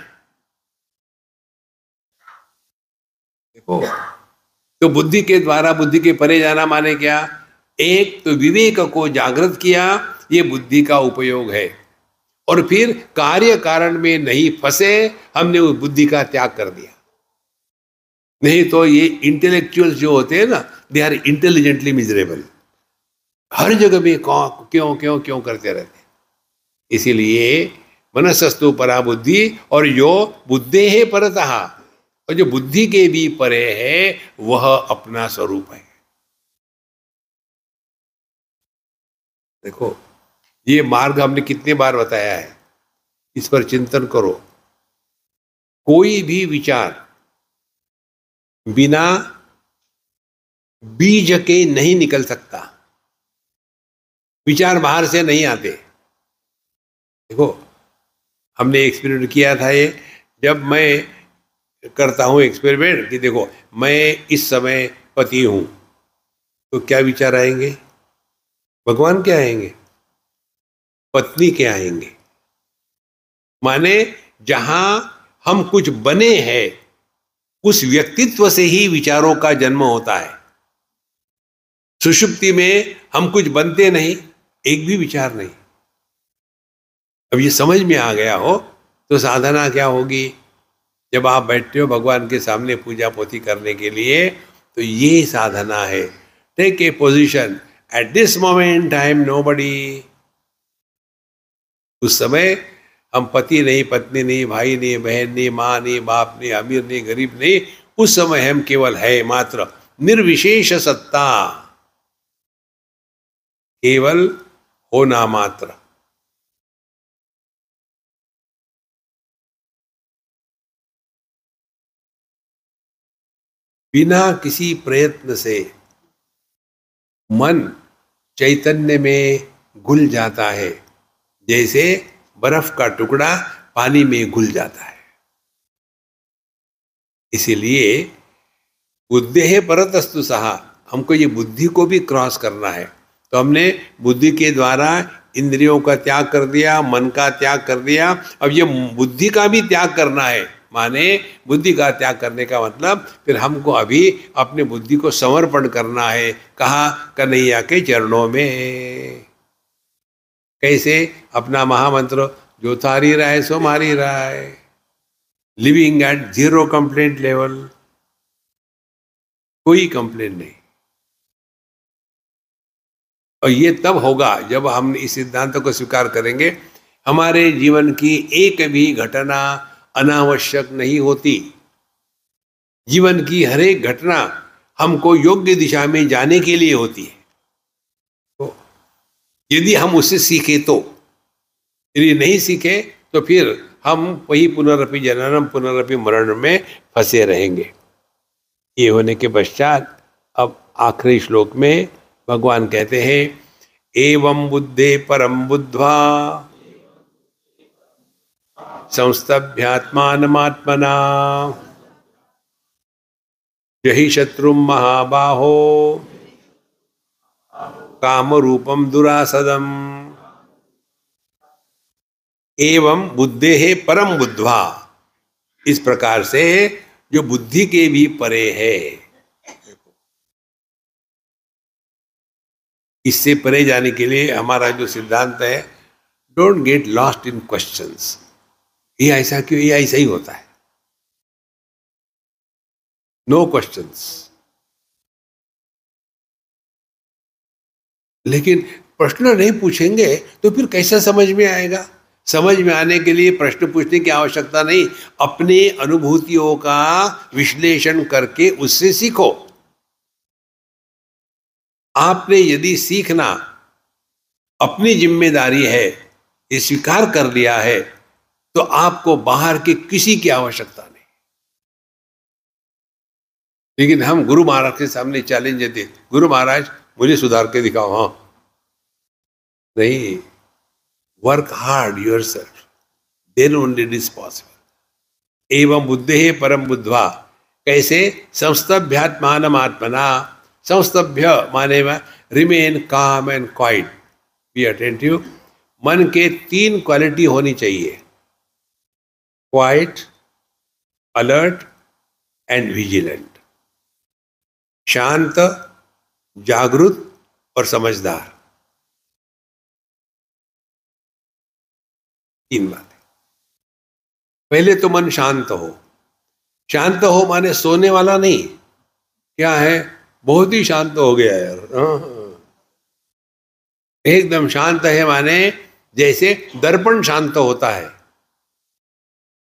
देखो, तो बुद्धि के द्वारा बुद्धि के परे जाना माने क्या? एक तो विवेक को जागृत किया, ये बुद्धि का उपयोग है। और फिर कार्य कारण में नहीं फंसे, हमने उस बुद्धि का त्याग कर दिया। नहीं तो ये इंटेलेक्चुअल्स जो होते हैं ना, दे आर इंटेलिजेंटली मिजरेबल। हर जगह में क्यों क्यों क्यों करते रहते हैं। इसीलिए मनसस्तु परा बुद्धि, और जो बुद्धे है परतः, और जो बुद्धि के भी परे है वह अपना स्वरूप है। देखो, ये मार्ग हमने कितने बार बताया है, इस पर चिंतन करो। कोई भी विचार बिना बीज के नहीं निकल सकता। विचार बाहर से नहीं आते। देखो, हमने एक्सपेरिमेंट किया था ये, जब मैं करता हूं एक्सपेरिमेंट कि देखो मैं इस समय पति हूं, तो क्या विचार आएंगे? भगवान के आएंगे, पत्नी के आएंगे। माने जहां हम कुछ बने हैं उस व्यक्तित्व से ही विचारों का जन्म होता है। सुषुप्ति में हम कुछ बनते नहीं, एक भी विचार नहीं। अब ये समझ में आ गया हो तो साधना क्या होगी? जब आप बैठते हो भगवान के सामने पूजा पोथी करने के लिए, तो ये साधना है। Take a position, at this moment I am nobody. उस समय हम पति नहीं, पत्नी नहीं, भाई नहीं, बहन नहीं, माँ नहीं, बाप नहीं, अमीर नहीं, गरीब नहीं। उस समय हम केवल है मात्र, निर्विशेष सत्ता, केवल होना मात्र। बिना किसी प्रयत्न से मन चैतन्य में घुल जाता है, जैसे बर्फ का टुकड़ा पानी में घुल जाता है। इसीलिए बुद्धेः परतस्तु सहा, हमको ये बुद्धि को भी क्रॉस करना है। तो हमने बुद्धि के द्वारा इंद्रियों का त्याग कर दिया, मन का त्याग कर दिया, अब ये बुद्धि का भी त्याग करना है। माने बुद्धि का त्याग करने का मतलब फिर हमको अभी अपने बुद्धि को समर्पण करना है। कहाँ? कन्हैया के चरणों में। कैसे? अपना महामंत्र, जो थारी राय सो मारी राय, लिविंग एट 0 कंप्लेंट लेवल, कोई कंप्लेंट नहीं। और ये तब होगा जब हम इस सिद्धांत को स्वीकार करेंगे। हमारे जीवन की एक भी घटना अनावश्यक नहीं होती। जीवन की हर एक घटना हमको योग्य दिशा में जाने के लिए होती है। तो यदि हम उससे सीखे तो, यदि नहीं सीखे तो फिर हम वही पुनरपि जननम पुनरपि मरण में फंसे रहेंगे। ये होने के पश्चात अब आखिरी श्लोक में भगवान कहते हैं, एवं बुद्धे परम बुद्ध्वा संस्तभ्यात्मानमात्मना जहि शत्रुम महाबाहो काम रूपम दुरासदम। एवं बुद्धे है परम बुद्ध्वा, इस प्रकार से जो बुद्धि के भी परे है। इससे परे जाने के लिए हमारा जो सिद्धांत है, don't get lost in questions. ये ऐसा क्यों, ये ऐसा ही होता है, नो क्वेश्चंस। लेकिन प्रश्न नहीं पूछेंगे तो फिर कैसे समझ में आएगा? समझ में आने के लिए प्रश्न पूछने की आवश्यकता नहीं, अपने अनुभूतियों का विश्लेषण करके उससे सीखो। आपने यदि सीखना अपनी जिम्मेदारी है, ये स्वीकार कर लिया है, तो आपको बाहर के किसी की आवश्यकता नहीं। लेकिन हम गुरु महाराज के सामने चैलेंज देते, गुरु महाराज मुझे सुधार के दिखाओ। हाँ नहीं, work hard yourself, then only it is possible. एवं बुद्धे परम बुद्ध्वा, कैसे? संस्तभ्यात्मानम आत्मना। संस्तभ्य माने रिमेन काम एंड क्वाइट, बी अटेंटिव। मन के 3 क्वालिटी होनी चाहिए, क्वाइट, अलर्ट एंड विजिलेंट। शांत, जागरूक और समझदार, 3 बातें। पहले तो मन शांत हो। शांत हो माने सोने वाला नहीं, क्या है, बहुत ही शांत हो गया यार, एकदम शांत है माने जैसे दर्पण शांत होता है।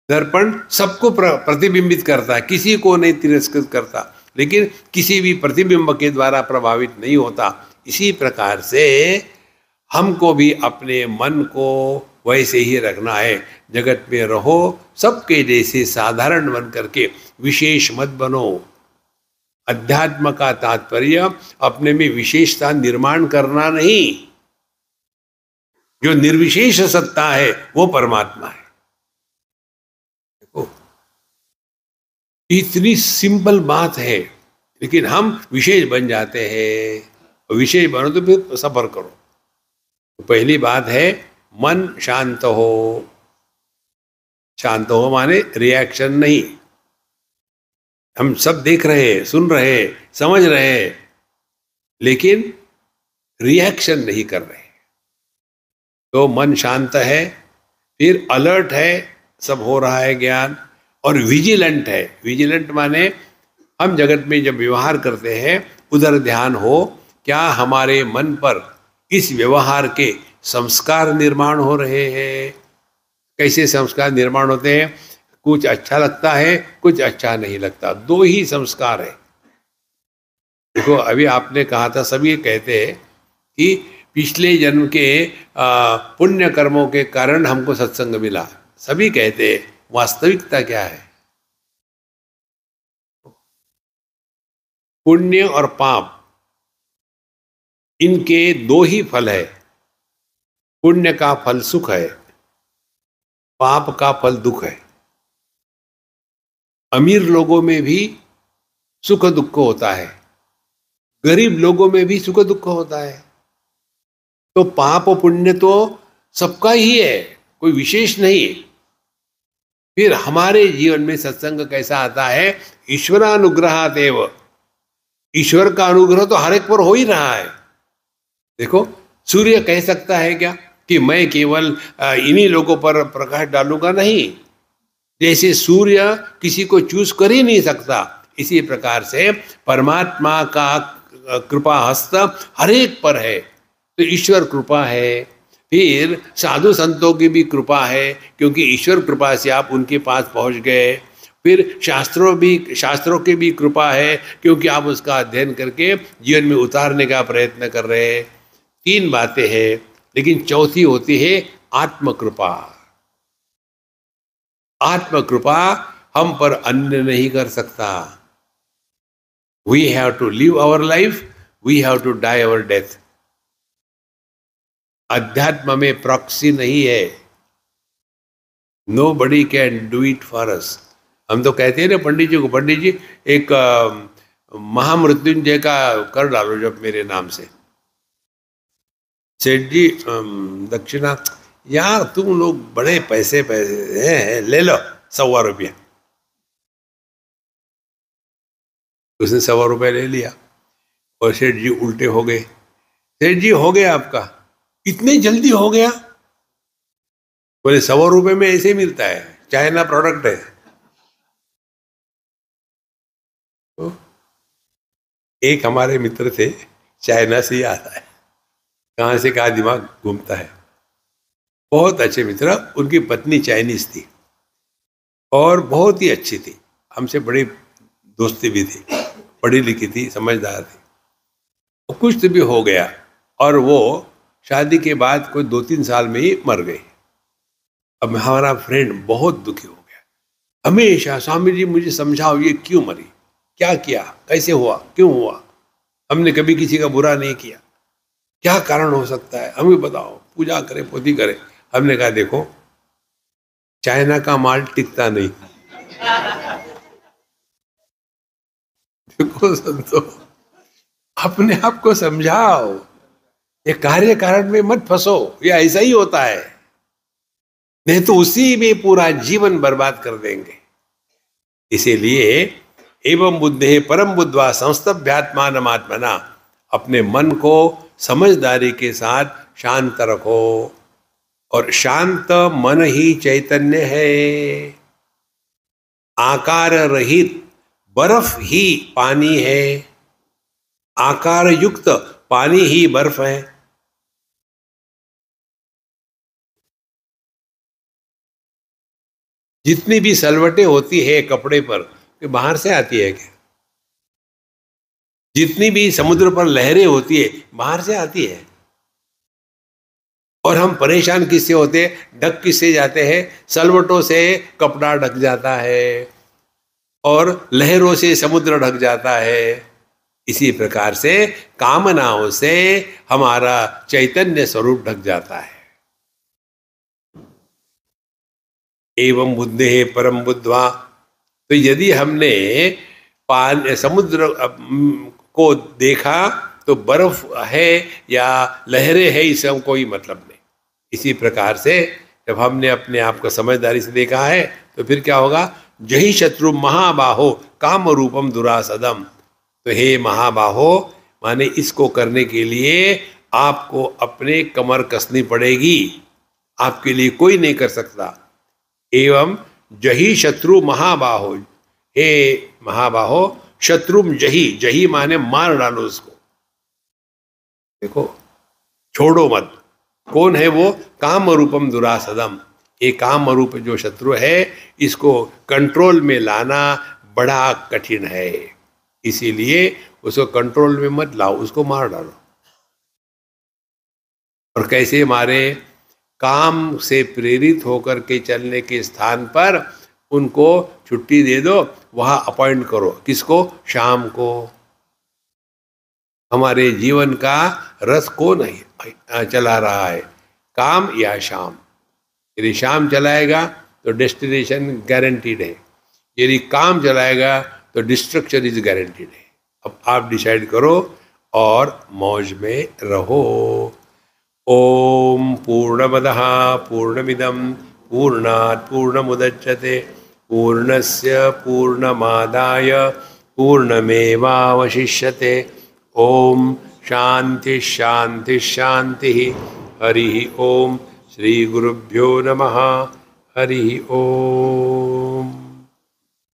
दर्पण सबको प्रतिबिंबित करता है, किसी को नहीं तिरस्कृत करता, लेकिन किसी भी प्रतिबिंब के द्वारा प्रभावित नहीं होता। इसी प्रकार से हमको भी अपने मन को वैसे ही रखना है। जगत में रहो सबके जैसे साधारण बन करके, विशेष मत बनो। अध्यात्म का तात्पर्य अपने में विशेषता निर्माण करना नहीं, जो निर्विशेष सत्ता है वो परमात्मा है। देखो इतनी सिंपल बात है, लेकिन हम विशेष बन जाते हैं। विशेष बनो तो फिर सफर करो। तो पहली बात है मन शांत हो। शांत हो माने रिएक्शन नहीं। हम सब देख रहे हैं, सुन रहे हैं, समझ रहे हैं, लेकिन रिएक्शन नहीं कर रहे। तो मन शांत है, फिर अलर्ट है, सब हो रहा है ज्ञान, और विजिलेंट है। विजिलेंट माने हम जगत में जब व्यवहार करते हैं उधर ध्यान हो, क्या हमारे मन पर इस व्यवहार के संस्कार निर्माण हो रहे हैं। कैसे संस्कार निर्माण होते हैं? कुछ अच्छा लगता है, कुछ अच्छा नहीं लगता, 2 ही संस्कार है। देखो अभी आपने कहा था, सभी कहते हैं कि पिछले जन्म के पुण्य कर्मों के कारण हमको सत्संग मिला। सभी कहते हैं, वास्तविकता क्या है? पुण्य और पाप, इनके 2 ही फल है। पुण्य का फल सुख है, पाप का फल दुख है। अमीर लोगों में भी सुख दुख होता है, गरीब लोगों में भी सुख दुख होता है। तो पाप पुण्य तो सबका ही है, कोई विशेष नहीं है। फिर हमारे जीवन में सत्संग कैसा आता है? ईश्वरानुग्रहात् एव। ईश्वर का अनुग्रह तो हर एक पर हो ही रहा है। देखो, सूर्य कह सकता है क्या कि मैं केवल इन्हीं लोगों पर प्रकाश डालूंगा? नहीं। जैसे सूर्य किसी को चूज कर ही नहीं सकता, इसी प्रकार से परमात्मा का कृपा हस्त हर एक पर है। तो ईश्वर कृपा है, फिर साधु संतों की भी कृपा है, क्योंकि ईश्वर कृपा से आप उनके पास पहुंच गए। फिर शास्त्रों की भी कृपा है, क्योंकि आप उसका अध्ययन करके जीवन में उतारने का प्रयत्न कर रहे हैं। तीन बातें हैं, लेकिन चौथी होती है आत्मकृपा। आत्मकृपा हम पर अन्य नहीं कर सकता। We have to live our life, we have to die our death. अध्यात्म में प्रॉक्सी नहीं है। Nobody can do it for us। हम तो कहते हैं ना पंडित जी को, पंडित जी एक महामृत्युंजय का कर डालो जब मेरे नाम से। सेठ जी दक्षिणा, यार तुम लोग बड़े पैसे हैं, ले लो 100 रुपया। उसने 100 रुपया ले लिया और सेठ जी उल्टे हो गए। सेठ जी हो गया आपका? इतने जल्दी हो गया? बोले 100 रुपये में ऐसे मिलता है, चाइना प्रोडक्ट है। तो एक हमारे मित्र थे, चाइना से ही आता है, कहाँ से कहाँ दिमाग घूमता है। बहुत अच्छे मित्र, उनकी पत्नी चाइनीज थी और बहुत ही अच्छी थी, हमसे बड़ी दोस्ती भी थी, पढ़ी लिखी थी, समझदार थी। तो कुछ तो भी हो गया और वो शादी के बाद कोई 2-3 साल में ही मर गई। अब हमारा फ्रेंड बहुत दुखी हो गया, हमेशा स्वामी जी मुझे समझाओ ये क्यों मरी, क्या किया, कैसे हुआ, क्यों हुआ, हमने कभी किसी का बुरा नहीं किया, क्या कारण हो सकता है, हमें बताओ, पूजा करें, पोती करें। हमने कहा देखो, चाइना का माल टिकता नहीं। देखो संतो, अपने आप को समझाओ, ये कार्य कारण में मत फंसो, ये ऐसा ही होता है, नहीं तो उसी में पूरा जीवन बर्बाद कर देंगे। इसीलिए एवं बुद्धे परम बुद्ध्वा संस्तभ्यात्मानमात्मना, अपने मन को समझदारी के साथ शांत रखो। और शांत मन ही चैतन्य है। आकार रहित बर्फ ही पानी है, आकार युक्त पानी ही बर्फ है। जितनी भी सलवटें होती है कपड़े पर, ये बाहर से आती है क्या? जितनी भी समुद्र पर लहरें होती है, बाहर से आती है। और हम परेशान किससे होते हैं, ढक किससे जाते हैं? सलवटों से कपड़ा ढक जाता है और लहरों से समुद्र ढक जाता है। इसी प्रकार से कामनाओं से हमारा चैतन्य स्वरूप ढक जाता है। एवं बुद्धे परम बुद्ध्वा, तो यदि हमने समुद्र को देखा तो बर्फ है या लहरें है, इससे हम कोई मतलब नहीं। इसी प्रकार से जब हमने अपने आप को समझदारी से देखा है तो फिर क्या होगा? जही शत्रु महाबाहो काम रूपम दुरासदम। तो हे महाबाहो, माने इसको करने के लिए आपको अपने कमर कसनी पड़ेगी, आपके लिए कोई नहीं कर सकता। एवं जही शत्रु महाबाहो, हे महाबाहो शत्रुम जही, जही माने मार डालो उसको, देखो छोड़ो मत। कौन है वो? काम रूपम दुरासदम। ये काम रूप जो शत्रु है, इसको कंट्रोल में लाना बड़ा कठिन है। इसीलिए उसको कंट्रोल में मत लाओ, उसको मार डालो। और कैसे मारे? काम से प्रेरित होकर के चलने के स्थान पर उनको छुट्टी दे दो, वहां अपॉइंट करो। किसको? शाम को। हमारे जीवन का रस कौन है चला रहा है, काम या शाम? यदि शाम चलाएगा तो डेस्टिनेशन गारंटीड है, यदि काम चलाएगा तो डिस्ट्रक्शन इज गारंटीड है। अब आप डिसाइड करो और मौज में रहो। ओम पूर्णमदः पूर्णमिदं पूर्णात् पूर्णमुदच्यते पूर्णस्य पूर्णमादाय पूर्णमेवावशिष्यते। ओम शांति शांति शांति। हरि ओम। श्री गुरुभ्यो नमः। हरि ओम।